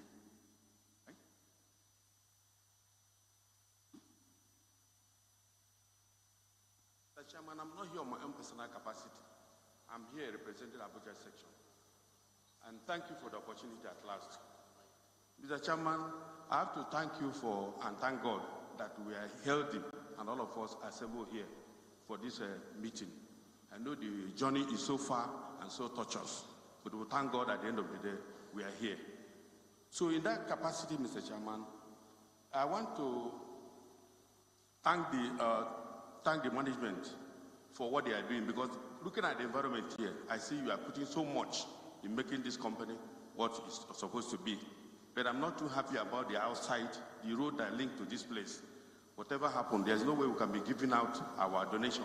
Mr. Chairman, I'm not here on my own personal capacity. I'm here representing Abuja section. And thank you for the opportunity at last. Mr. Chairman, I have to thank you for, and thank God that we are healthy and all of us assembled here for this meeting. I know the journey is so far and so tortuous, but we thank God at the end of the day, we are here. So in that capacity, Mr. Chairman, I want to thank the management for what they are doing, because looking at the environment here, I see you are putting so much in making this company what it's supposed to be. But I'm not too happy about the outside, the road that linked to this place. Whatever happened, there's no way we can be giving out our donation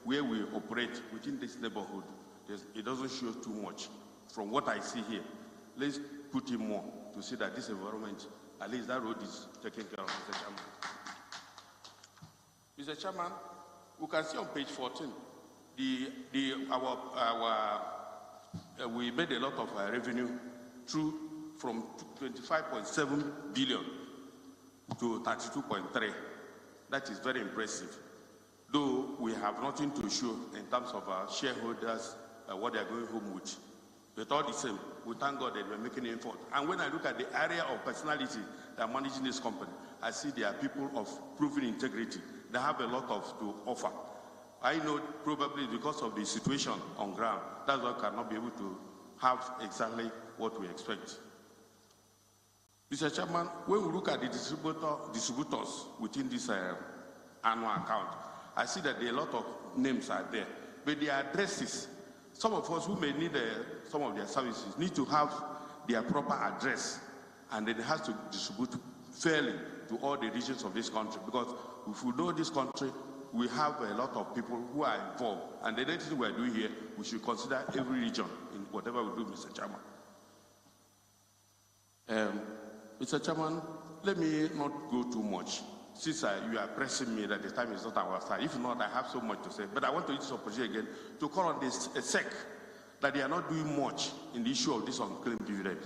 where we operate within this neighborhood. It doesn't show too much. From what I see here, let's put in more to see that this environment, at least that road is taken care of, Mr. Chairman. Mr. Chairman, we can see on page 14, we made a lot of revenue from 25.7 billion to 32.3. That is very impressive. Though we have nothing to show in terms of our shareholders, what they are going home with. But all the same, we thank God that we're making an effort. And when I look at the area of personality that are managing this company, I see they are people of proven integrity. They have a lot to offer. I know probably because of the situation on ground, that's why we cannot be able to have exactly what we expect. Mr. Chairman, when we look at the distributors within this annual account, I see that there are a lot of names are there, but the addresses, some of us who may need some of their services need to have their proper address, and then it has to distribute fairly to all the regions of this country, because if we know this country, we have a lot of people who are involved, and the next thing we are doing here, we should consider every region in whatever we do, Mr. Chairman. Mr. Chairman, let me not go too much, since you are pressing me that the time is not our time. If not, I have so much to say, but I want to use this opportunity again to call on this SEC that they are not doing much in the issue of this unclaimed dividend.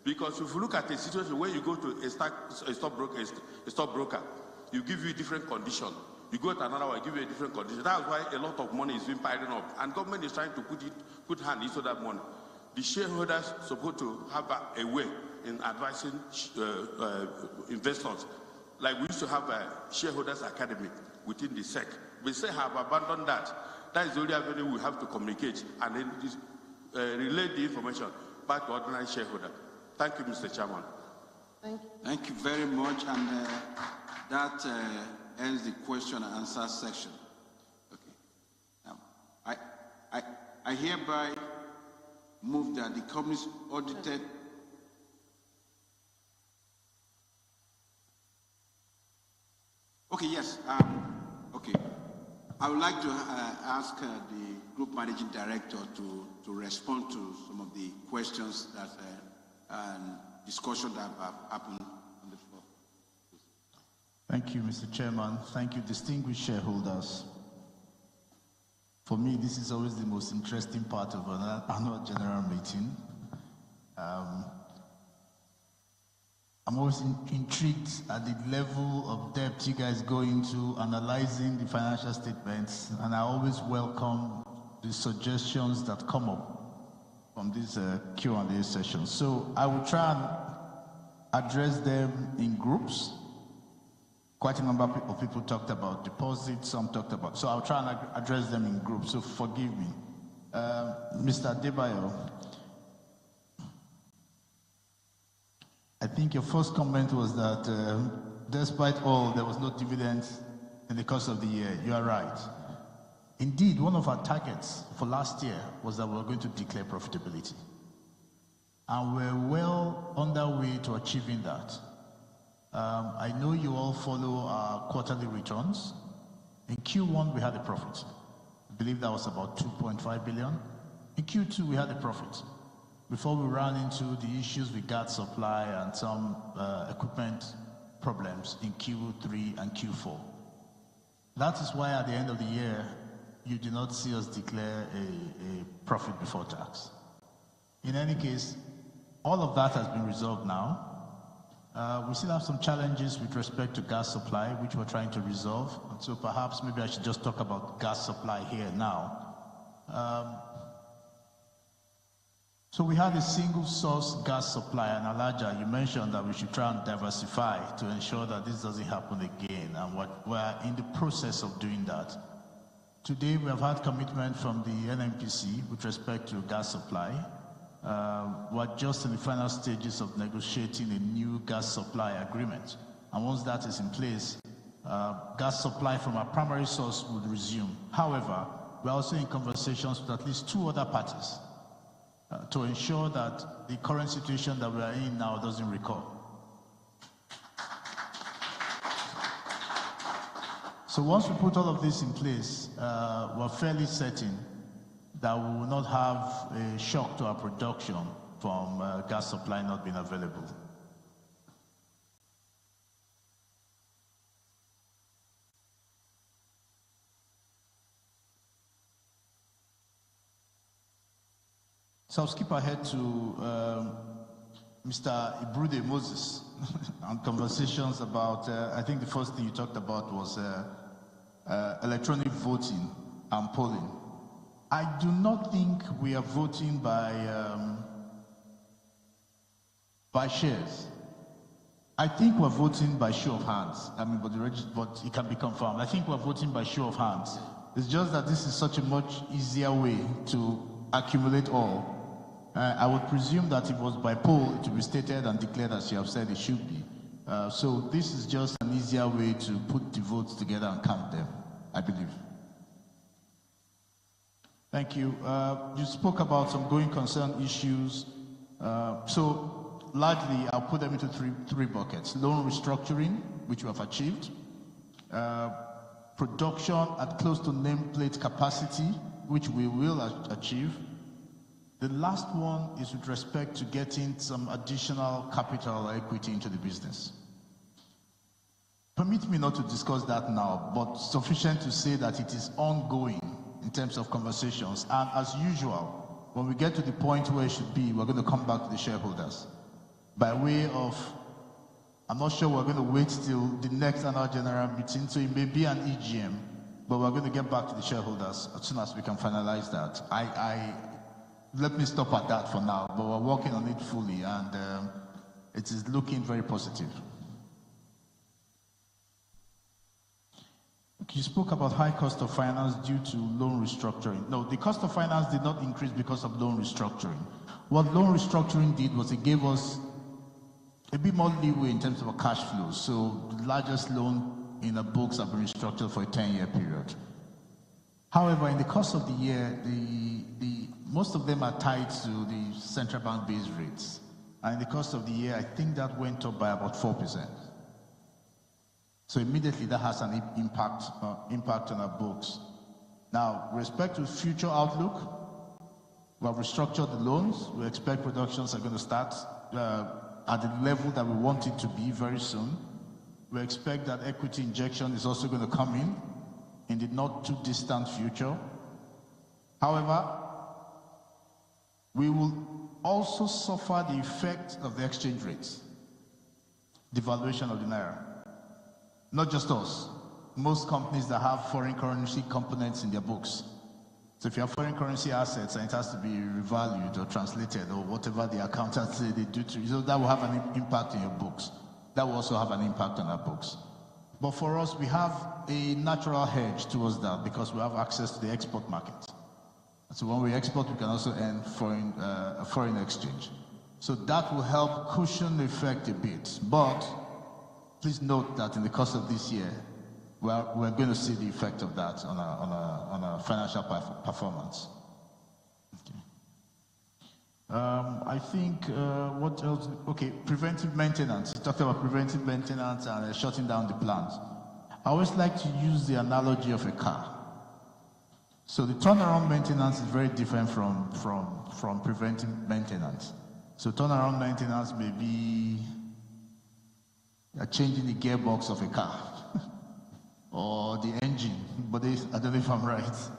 Because if you look at a situation where you go to a stockbroker, you give you a different condition. You go to another one, give you a different condition. That's why a lot of money is being piling up, and government is trying to put hand into that money. The shareholders are supposed to have a way in advising investors. Like we used to have a shareholders academy within the SEC. We say have abandoned that. That is the only avenue we have to communicate and then relay the information back to ordinary shareholder. Thank you, Mr. Chairman. Thank you. Thank you very much, and that ends the question and answer section. Okay. I hereby move that the company's audited. Okay, yes. Okay. I would like to ask the Group Managing Director to respond to some of the questions that and discussion that have happened on the floor. Thank you, Mr. Chairman. Thank you, distinguished shareholders. For me, this is always the most interesting part of an annual general meeting. I'm always intrigued at the level of depth you guys go into analyzing the financial statements, and I always welcome the suggestions that come up from this Q&A session. So I will try and address them in groups. Quite a number of people talked about deposits, some talked about, so I'll try and address them in groups, so forgive me. Mr. Adebayo, I think your first comment was that despite all, there was no dividends in the course of the year. You are right. Indeed, one of our targets for last year was that we were going to declare profitability. And we're well on our way to achieving that. I know you all follow our quarterly returns. In Q1, we had a profit. I believe that was about 2.5 billion. In Q2, we had a profit. Before we ran into the issues with gas supply and some equipment problems in Q3 and Q4. That is why at the end of the year, you did not see us declare a profit before tax. In any case, all of that has been resolved now. We still have some challenges with respect to gas supply, which we're trying to resolve. And so perhaps maybe I should just talk about gas supply here now. So we had a single source gas supply, and Alaja, you mentioned that we should try and diversify to ensure that this doesn't happen again, and we're in the process of doing that. Today we have had commitment from the NNPC with respect to gas supply. We're just in the final stages of negotiating a new gas supply agreement, and once that is in place, gas supply from our primary source would resume. However, we're also in conversations with at least 2 other parties to ensure that the current situation that we are in now doesn't recur. So once we put all of this in place, we're fairly certain that we will not have a shock to our production from gas supply not being available. So I'll skip ahead to Mr. Ibrude Moses and conversations about, I think the first thing you talked about was electronic voting and polling. I do not think we are voting by shares. I think we're voting by show of hands. I mean, but it can be confirmed. I think we're voting by show of hands. It's just that this is such a much easier way to accumulate all. I would presume that if it was by poll, it would be stated and declared as you have said it should be. So this is just an easier way to put the votes together and count them, I believe. Thank you. You spoke about some going concern issues. So largely, I'll put them into three buckets. Loan restructuring, which we have achieved. Production at close to nameplate capacity, which we will achieve. The last one is with respect to getting some additional capital or equity into the business. Permit me not to discuss that now, but sufficient to say that it is ongoing in terms of conversations. And as usual, when we get to the point where it should be, we're going to come back to the shareholders. By way of, I'm not sure we're going to wait till the next annual general meeting, so it may be an EGM, but we're going to get back to the shareholders as soon as we can finalize that. Let me stop at that for now, but we're working on it fully, and it is looking very positive. You spoke about high cost of finance due to loan restructuring. No, the cost of finance did not increase because of loan restructuring. What loan restructuring did was it gave us a bit more leeway in terms of our cash flows. So the largest loan in the books have been restructured for a 10-year period. However, in the course of the year, most of them are tied to the central bank base rates. And in the course of the year, I think that went up by about 4%. So immediately that has an impact on our books. Now, with respect to future outlook, we have restructured the loans. We expect productions are going to start at the level that we want it to be very soon. We expect that equity injection is also going to come in the not too distant future. However, we will also suffer the effect of the exchange rates, devaluation of the naira. Not just us, most companies that have foreign currency components in their books. So if you have foreign currency assets and it has to be revalued or translated or whatever the accountants say they do to you, so that will have an impact in your books. That will also have an impact on our books. But for us, we have a natural hedge towards that because we have access to the export market. So when we export, we can also earn foreign exchange. So that will help cushion the effect a bit. But please note that in the course of this year, we're going to see the effect of that on our financial performance. Okay. I think, what else? Okay, preventive maintenance. You talked about preventive maintenance and shutting down the plants. I always like to use the analogy of a car. So the turnaround maintenance is very different from preventive maintenance. So turnaround maintenance may be changing the gearbox of a car or the engine, but I don't know if I'm right.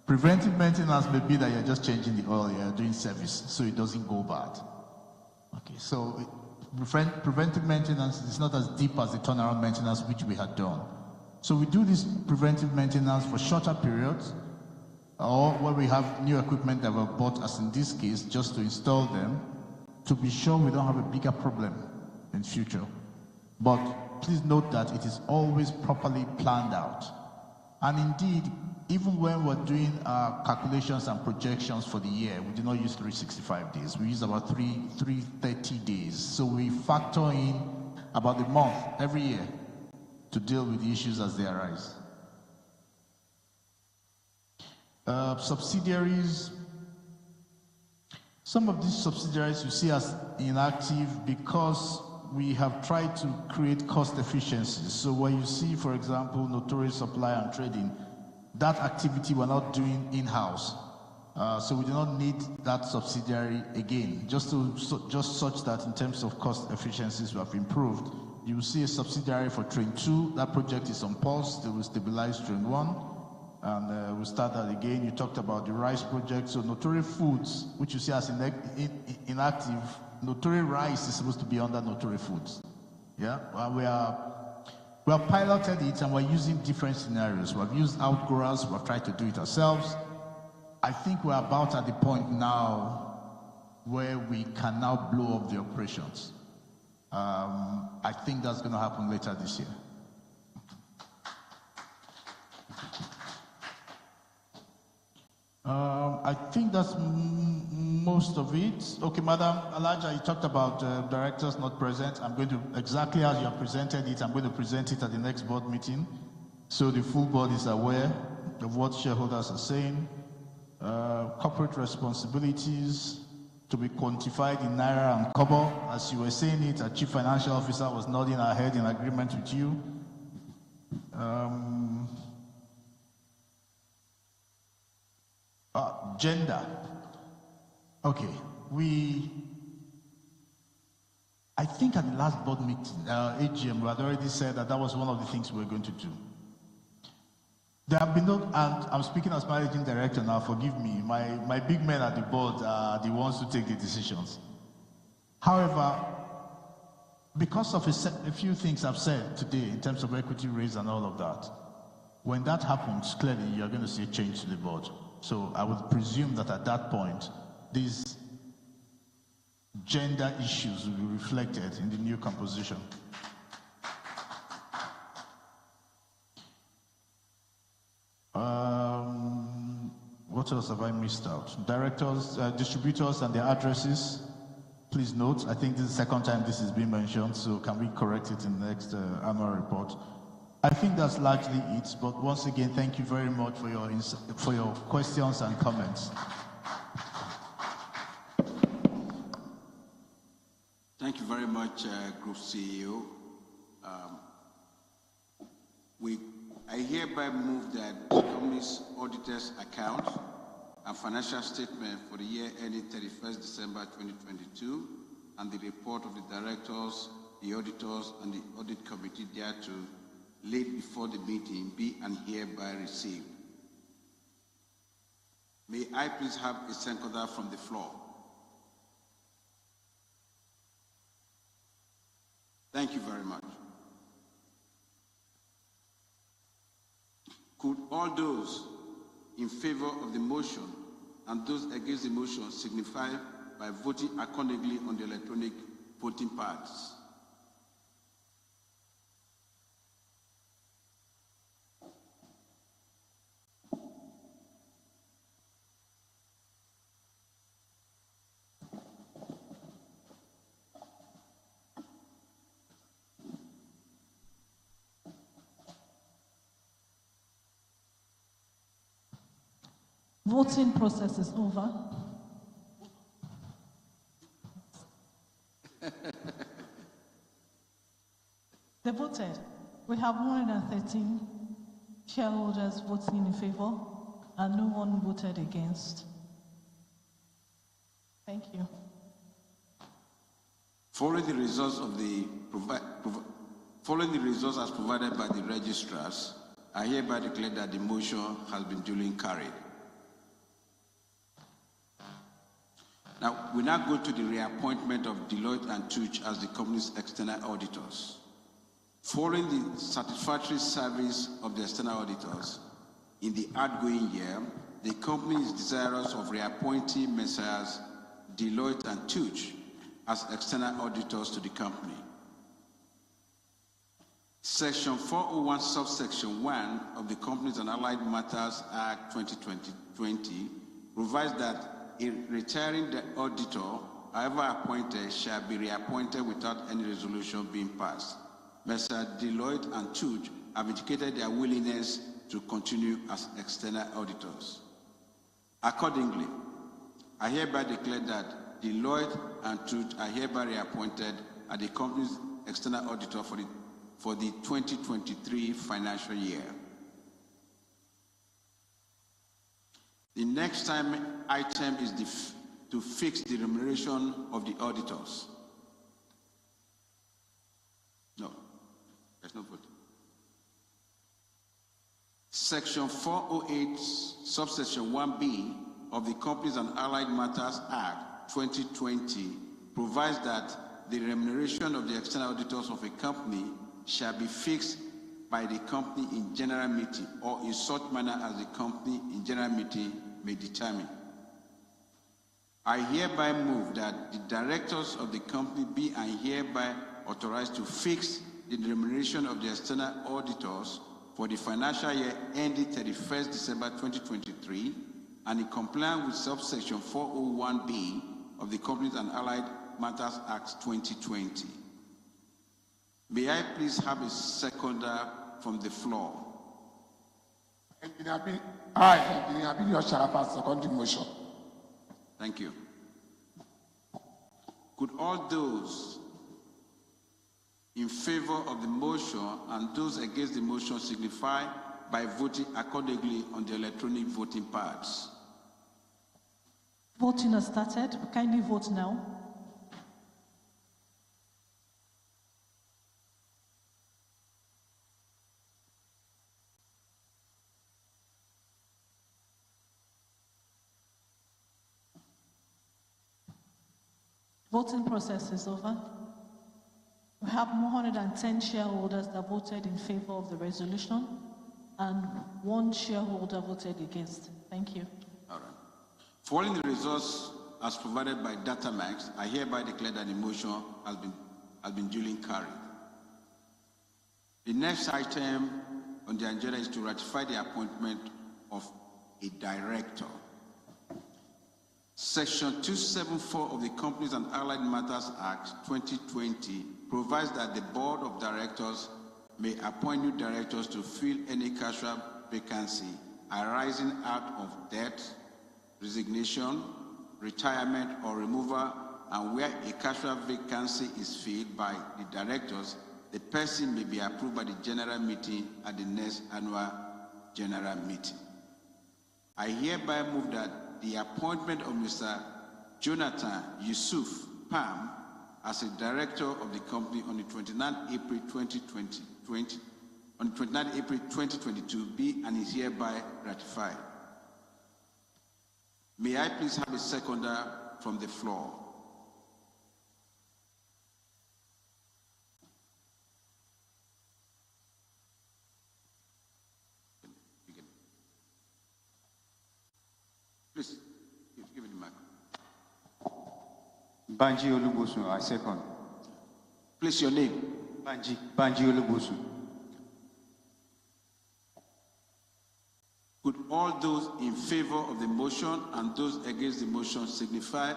Preventive maintenance may be that you're just changing the oil, you're doing service, so it doesn't go bad. Okay, so preventive maintenance is not as deep as the turnaround maintenance which we had done. So we do this preventive maintenance for shorter periods, or when we have new equipment that were bought, as in this case, just to install them, to be sure we don't have a bigger problem in future. But please note that it is always properly planned out. And indeed, even when we're doing our calculations and projections for the year, we do not use 365 days. We use about 330 days. So we factor in about a month every year to deal with the issues as they arise. Subsidiaries. Some of these subsidiaries you see as inactive because we have tried to create cost efficiencies. So when you see, for example, Notore supply and trading, that activity we're not doing in-house. So we do not need that subsidiary again, just such that in terms of cost efficiencies we have improved. You will see a subsidiary for Train 2. That project is on pause. They will stabilize Train 1, and we'll start that again. You talked about the rice project. So Notore Foods, which you see as inactive, Notore Rice is supposed to be under Notore Foods. Yeah, well, we have piloted it, and we're using different scenarios. We have used outgrowers. We have tried to do it ourselves. I think we're about at the point now where we can now blow up the operations. I think that's going to happen later this year. I think that's most of it. Okay, Madam Alaja, you talked about directors not present. I'm going to, exactly as you have presented it, I'm going to present it at the next board meeting, so the full board is aware of what shareholders are saying. Corporate responsibilities to be quantified in Naira and Kobo. As you were saying it, our Chief Financial Officer was nodding her head in agreement with you. Gender. Okay, I think at the last board meeting, AGM, we had already said that that was one of the things we were going to do. There have been no, and I'm speaking as managing director now, forgive me, my big men at the board are the ones who take the decisions. However, because of a few things I've said today in terms of equity raise and all of that, when that happens, clearly you're going to see a change to the board. So I would presume that at that point, these gender issues will be reflected in the new composition. What else have I missed out? Directors, distributors and their addresses. Please note, I think this is the second time this is being mentioned, so can we correct it in the next annual report? I think that's largely it, but once again, thank you very much for your questions and comments. Thank you very much, Group CEO. I hereby move that the company's auditor's account and financial statement for the year ending 31st December 2022 and the report of the directors, the auditors, and the audit committee thereto laid before the meeting be and hereby received. May I please have a seconder from the floor? Thank you very much. Could all those in favor of the motion and those against the motion signify by voting accordingly on the electronic voting pads? Voting process is over. They voted. We have 113 shareholders voting in favor and no one voted against. Thank you. Following the results as provided by the registrars, I hereby declare that the motion has been duly carried. Now, we now go to the reappointment of Deloitte and Touche as the company's external auditors. Following the satisfactory service of the external auditors in the outgoing year, the company is desirous of reappointing Messrs. Deloitte and Touche as external auditors to the company. Section 401, subsection 1 of the Companies and Allied Matters Act 2020 provides that a retiring auditor, however appointed, shall be reappointed without any resolution being passed. Messrs. Deloitte and Touche have indicated their willingness to continue as external auditors. Accordingly, I hereby declare that Deloitte and Touche are hereby reappointed as the company's external auditor for the 2023 financial year. The next item is to fix the remuneration of the auditors. No, there's no vote. Section 408, subsection 1B of the Companies and Allied Matters Act 2020 provides that the remuneration of the external auditors of a company shall be fixed by the company in general meeting or in such manner as the company in general meeting may determine. I hereby move that the directors of the company be and hereby authorized to fix the remuneration of the external auditors for the financial year ending 31st December 2023 and in compliance with subsection 401B of the Companies and Allied Matters Act 2020. May I please have a seconder from the floor? Engineer Billy Sharafa, second motion. Thank you. Could all those in favor of the motion and those against the motion signify by voting accordingly on the electronic voting pads? Voting has started. Kindly vote now. Voting process is over. We have 110 shareholders that voted in favor of the resolution and 1 shareholder voted against. Thank you. All right. Following the results as provided by Datamax, I hereby declare that the motion has been duly carried. The next item on the agenda is to ratify the appointment of a director. Section 274 of the Companies and Allied Matters Act 2020 provides that the Board of Directors may appoint new directors to fill any casual vacancy arising out of death, resignation, retirement, or removal, and where a casual vacancy is filled by the directors, the person may be approved by the general meeting at the next annual general meeting. I hereby move that the appointment of Mr. Jonathan Yusuf Pam as a director of the company on the 29th April 2022 be and is hereby ratified. May I please have a seconder from the floor? Please, give me the mic. Banji Olubosun, I second. Please, your name. Banji Olubosun. Could all those in favor of the motion and those against the motion signify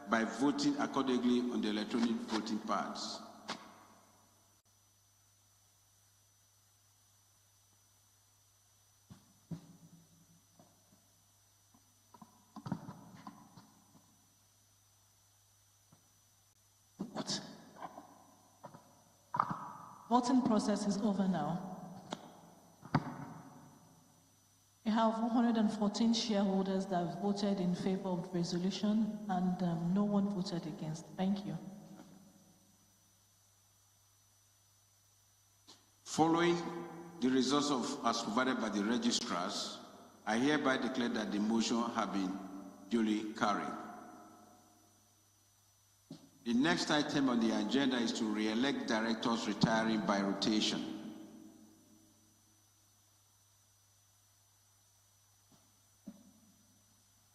by voting accordingly on the electronic voting pads? Voting process is over now. We have 114 shareholders that have voted in favor of the resolution and no one voted against. Thank you. Following the results as provided by the registrars, I hereby declare that the motion has been duly carried. The next item on the agenda is to re-elect directors retiring by rotation.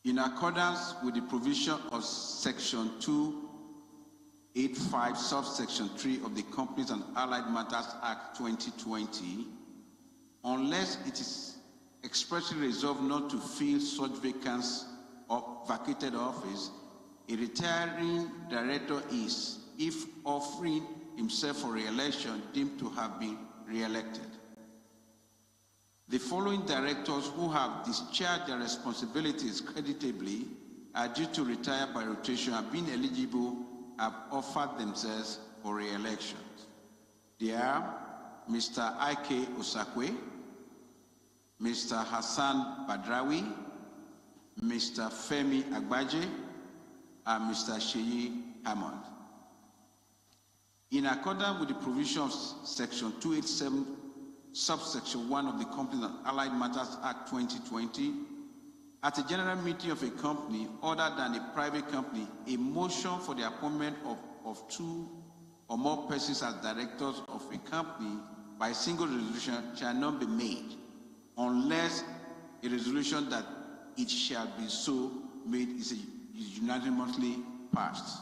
In accordance with the provision of Section 285, subsection 3 of the Companies and Allied Matters Act 2020, unless it is expressly resolved not to fill such vacant or vacated office, a retiring director is, if offering himself for re-election, deemed to have been re-elected. The following directors who have discharged their responsibilities creditably are due to retire by rotation and being eligible have offered themselves for re-election. They are Mr. Ike Osakwe, Mr. Hassan Badrawi, Mr. Femi Agbaje, and Mr. Sheyi Hammond. In accordance with the provision of Section 287, subsection 1 of the Companies and Allied Matters Act 2020, at a general meeting of a company other than a private company, a motion for the appointment of two or more persons as directors of a company by a single resolution shall not be made unless a resolution that it shall be so made is unanimously passed.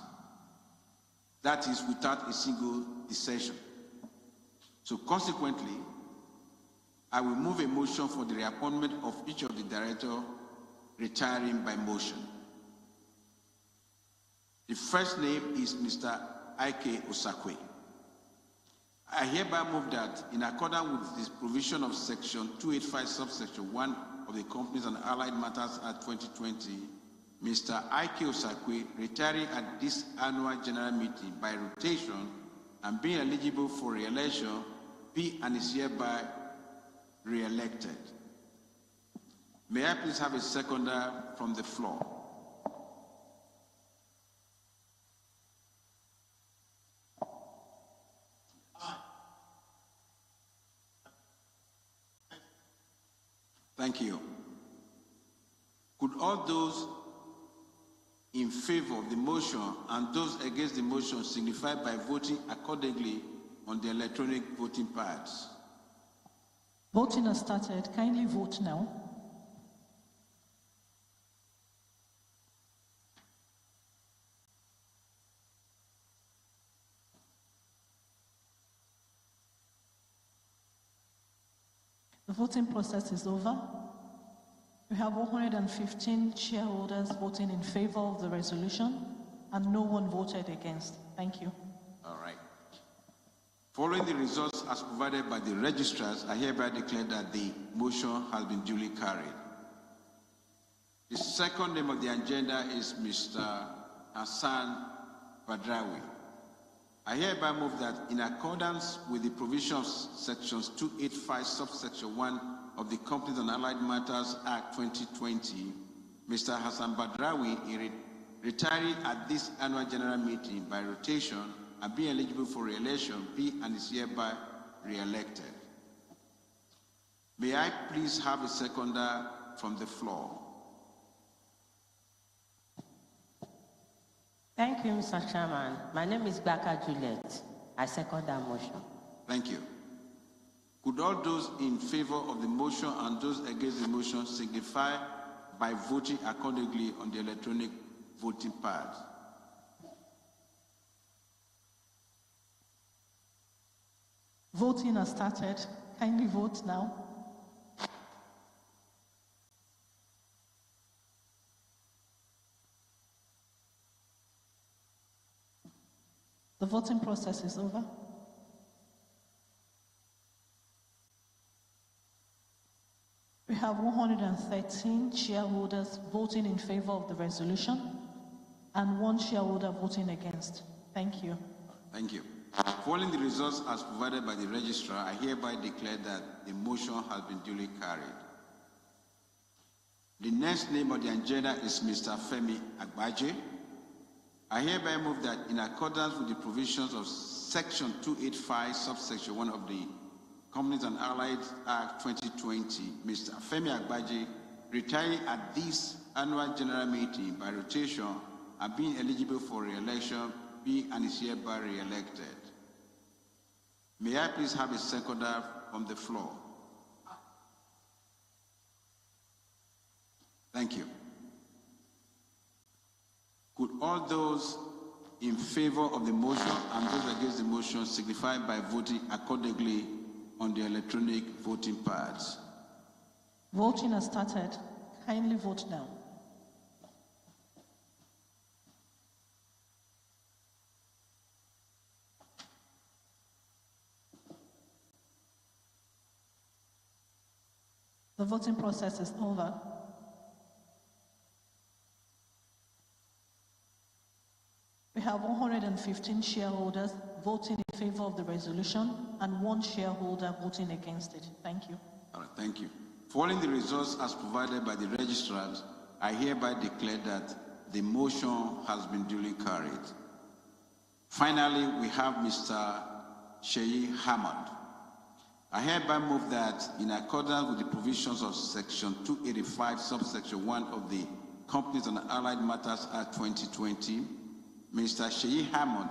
That is without a single dissension. So consequently, I will move a motion for the reappointment of each of the directors retiring by motion. The first name is Mr. Ike Osakwe. I hereby move that, in accordance with the provision of Section 285, subsection 1 of the Companies and Allied Matters Act 2020, Mr. Ike Osakwe, retiring at this annual general meeting by rotation and being eligible for re-election, be and is hereby re-elected. May I please have a seconder from the floor? Thank you. Could all those in favor of the motion and those against the motion signify by voting accordingly on the electronic voting pads? Voting has started. Kindly vote now. The voting process is over. We have 115 shareholders voting in favor of the resolution and no one voted against. Thank you. All right. Following the results as provided by the registrars, I hereby declare that the motion has been duly carried. The second name of the agenda is Mr. Hassan Badrawi. I hereby move that, in accordance with the provisions sections 285, subsection 1 of the Companies and Allied Matters Act 2020, Mr. Hassan Badrawi, retiring at this annual general meeting by rotation and being eligible for re-election, be and is hereby re-elected. May I please have a seconder from the floor? Thank you, Mr. Chairman. My name is Baka Juliet. I second that motion. Thank you. Could all those in favor of the motion and those against the motion signify by voting accordingly on the electronic voting pad? Voting has started. Kindly vote now. The voting process is over. We have 113 shareholders voting in favor of the resolution and one shareholder voting against. Thank you. Thank you. Following the results as provided by the registrar, I hereby declare that the motion has been duly carried. The next name on the agenda is Mr. Femi Agbaje. I hereby move that, in accordance with the provisions of Section 285, subsection 1 of the Companies and Allied Act 2020, Mr. Femi Agbaje, retiring at this annual general meeting by rotation and being eligible for re-election, be and is hereby re-elected. May I please have a seconder from the floor? Thank you. Could all those in favor of the motion and those against the motion signify by voting accordingly on the electronic voting pads? Voting has started. Kindly vote now. The voting process is over. We have 115 shareholders voting in favor of the resolution and 1 shareholder voting against it. Thank you. All right, thank you. Following the results as provided by the registrars, I hereby declare that the motion has been duly carried. Finally, we have Mr. Sheyi Hamad. I hereby move that in accordance with the provisions of Section 285, subsection 1 of the Companies and Allied Matters Act 2020, Mr. Sheyi Hamad,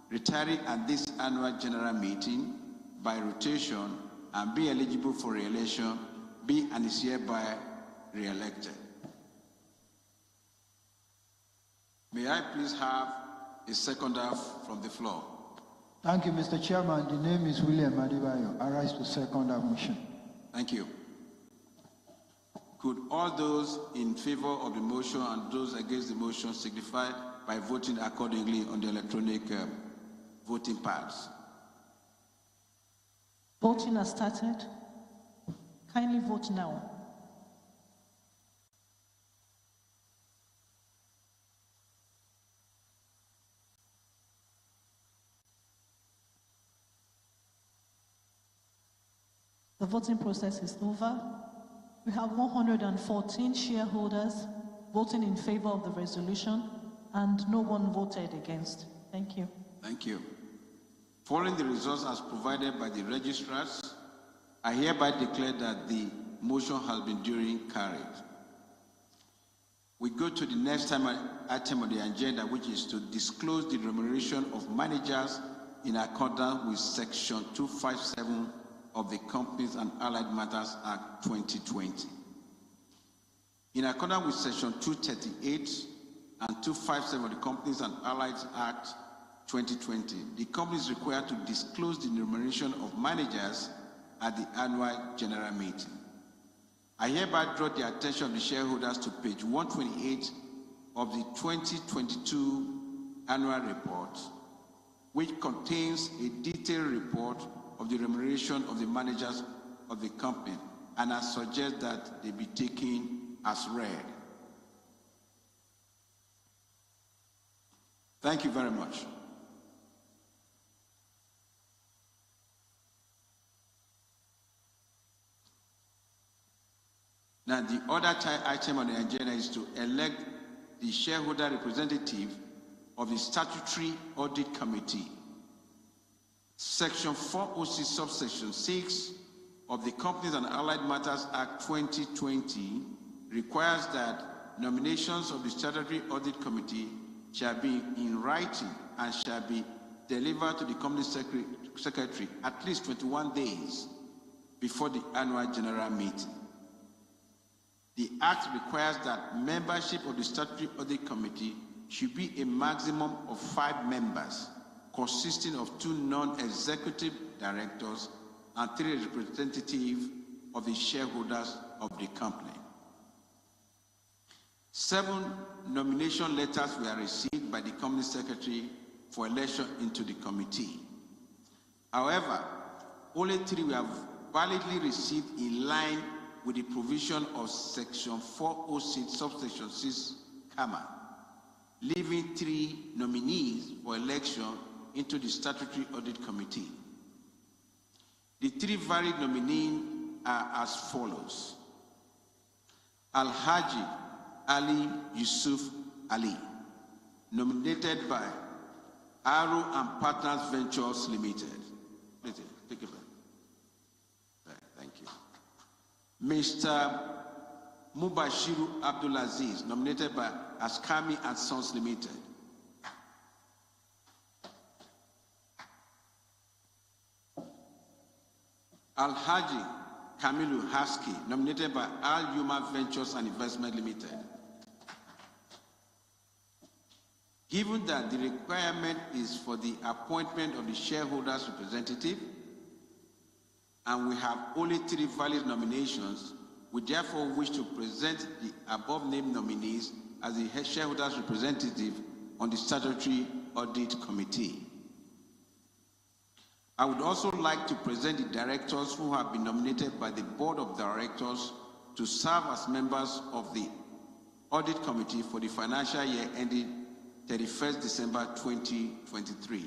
retiring at this annual general meeting by rotation and be eligible for re-election, be and is hereby re-elected. May I please have a seconder from the floor? Thank you, Mr. Chairman. The name is William Adibayo. I rise to second that motion. Thank you. Could all those in favor of the motion and those against the motion signify by voting accordingly on the electronic voting pads? Voting has started. Kindly vote now. The voting process is over. We have 114 shareholders voting in favor of the resolution and no one voted against. Thank you. Thank you. Following the results as provided by the registrars, I hereby declare that the motion has been duly carried. We go to the next item on the agenda, which is to disclose the remuneration of managers in accordance with Section 257 of the Companies and Allied Matters Act 2020. In accordance with Section 238 and 257 of the Companies and Allied Act 2020, the company is required to disclose the remuneration of managers at the annual general meeting. I hereby draw the attention of the shareholders to page 128 of the 2022 annual report, which contains a detailed report of the remuneration of the managers of the company, and I suggest that they be taken as read. Thank you very much. Now, the other item on the agenda is to elect the shareholder representative of the Statutory Audit Committee. Section 406, subsection 6 of the Companies and Allied Matters Act 2020 requires that nominations of the Statutory Audit Committee shall be in writing and shall be delivered to the Company Secretary at least 21 days before the annual general meeting. The Act requires that membership of the Statutory Audit Committee should be a maximum of 5 members, consisting of 2 non-executive directors and 3 representatives of the shareholders of the company. 7 nomination letters were received by the company secretary for election into the committee. However, only 3 were validly received in line with the provision of Section 406, subsection 6, leaving 3 nominees for election into the Statutory Audit Committee. The 3 valid nominees are as follows: Alhaji Ali Yusuf Ali, nominated by Arrow and Partners Ventures Limited. Take it back. Thank you. Mr. Mubashiru Abdulaziz, nominated by Askami and Sons Limited. Alhaji Kamilu Haski, nominated by Al Yuma Ventures and Investment Limited. Given that the requirement is for the appointment of the shareholders' representative, and we have only 3 valid nominations, we therefore wish to present the above-named nominees as the shareholders' representative on the Statutory Audit Committee. I would also like to present the directors who have been nominated by the Board of Directors to serve as members of the Audit Committee for the financial year ending 31st December 2023.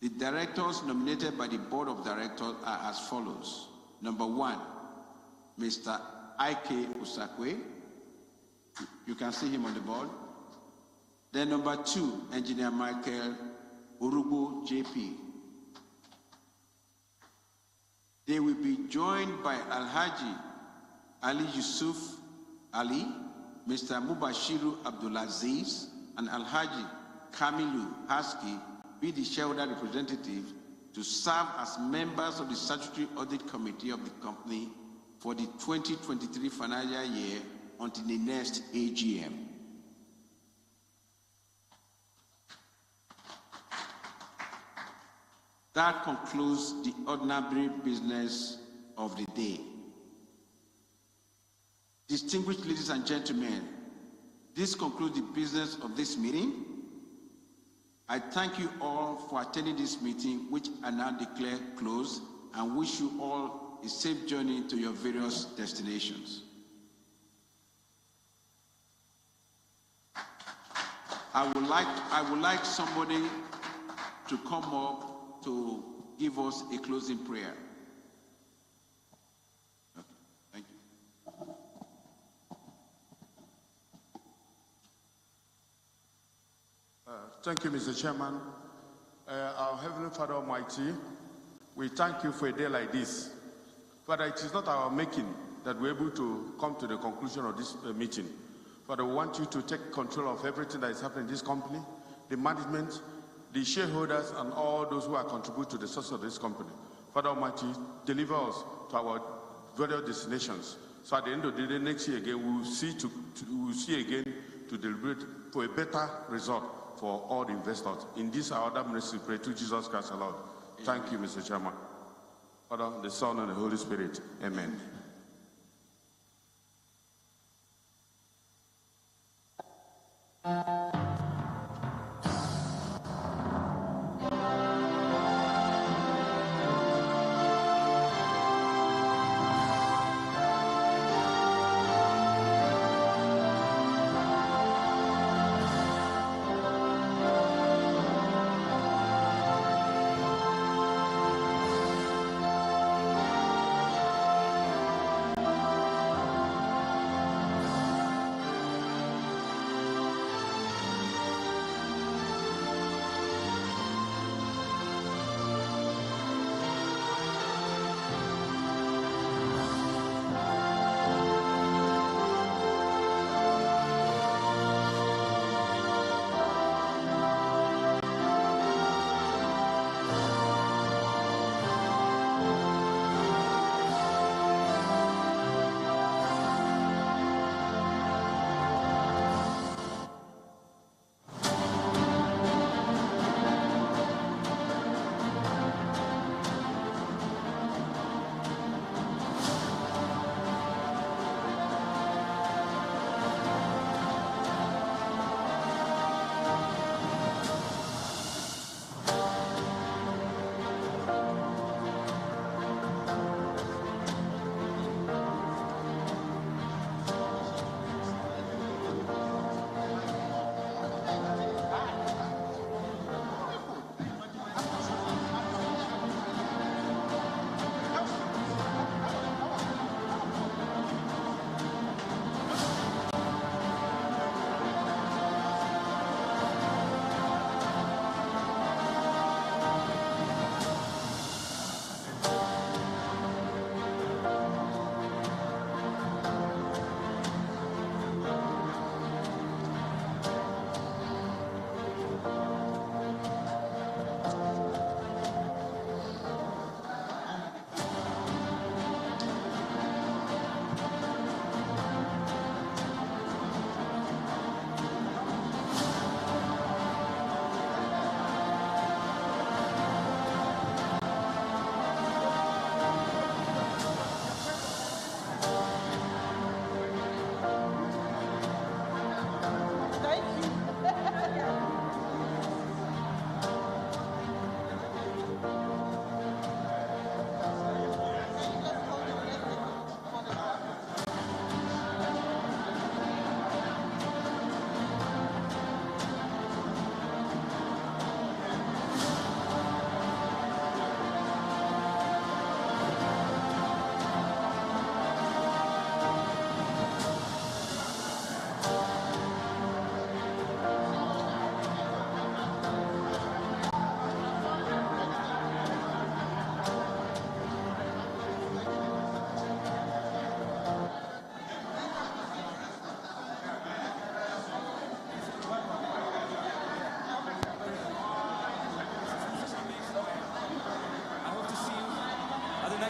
The directors nominated by the Board of Directors are as follows. Number 1, Mr. Ike Usakwe. You can see him on the board. Then number 2, Engineer Michael Urugu JP. They will be joined by Alhaji Ali Yusuf Ali, Mr. Mubashiru Abdulaziz, and Alhaji Kamilu Haski be the shareholder representative to serve as members of the Statutory Audit Committee of the company for the 2023 financial year until the next AGM. That concludes the ordinary business of the day. Distinguished ladies and gentlemen, this concludes the business of this meeting. I thank you all for attending this meeting, which I now declare closed, and wish you all a safe journey to your various destinations. I would like somebody to come up to give us a closing prayer. Okay, thank you. Thank you, Mr. Chairman. Our Heavenly Father Almighty, we thank you for a day like this. Father, it is not our making that we're able to come to the conclusion of this meeting. Father, we want you to take control of everything that is happening in this company, the management, the shareholders, and all those who are contributing to the success of this company. Father Almighty, deliver us to our various destinations. So at the end of the day, next year again, we will see again to deliberate for a better result for all the investors. In this our other ministry, pray to Jesus Christ our Lord. Thank you, Mr. Chairman. Father, the Son, and the Holy Spirit. Amen.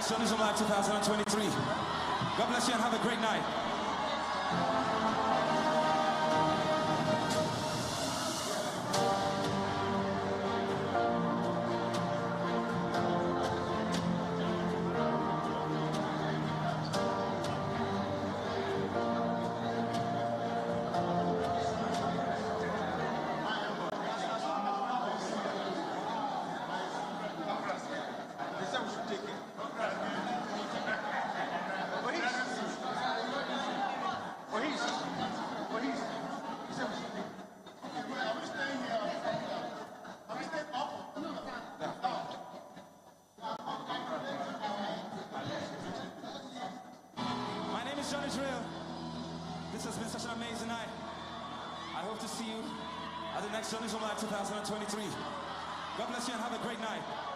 next Journalism Live 2023. God bless you and have a great night. This has been such an amazing night. I hope to see you at the next Journalism Live 2023. God bless you and have a great night.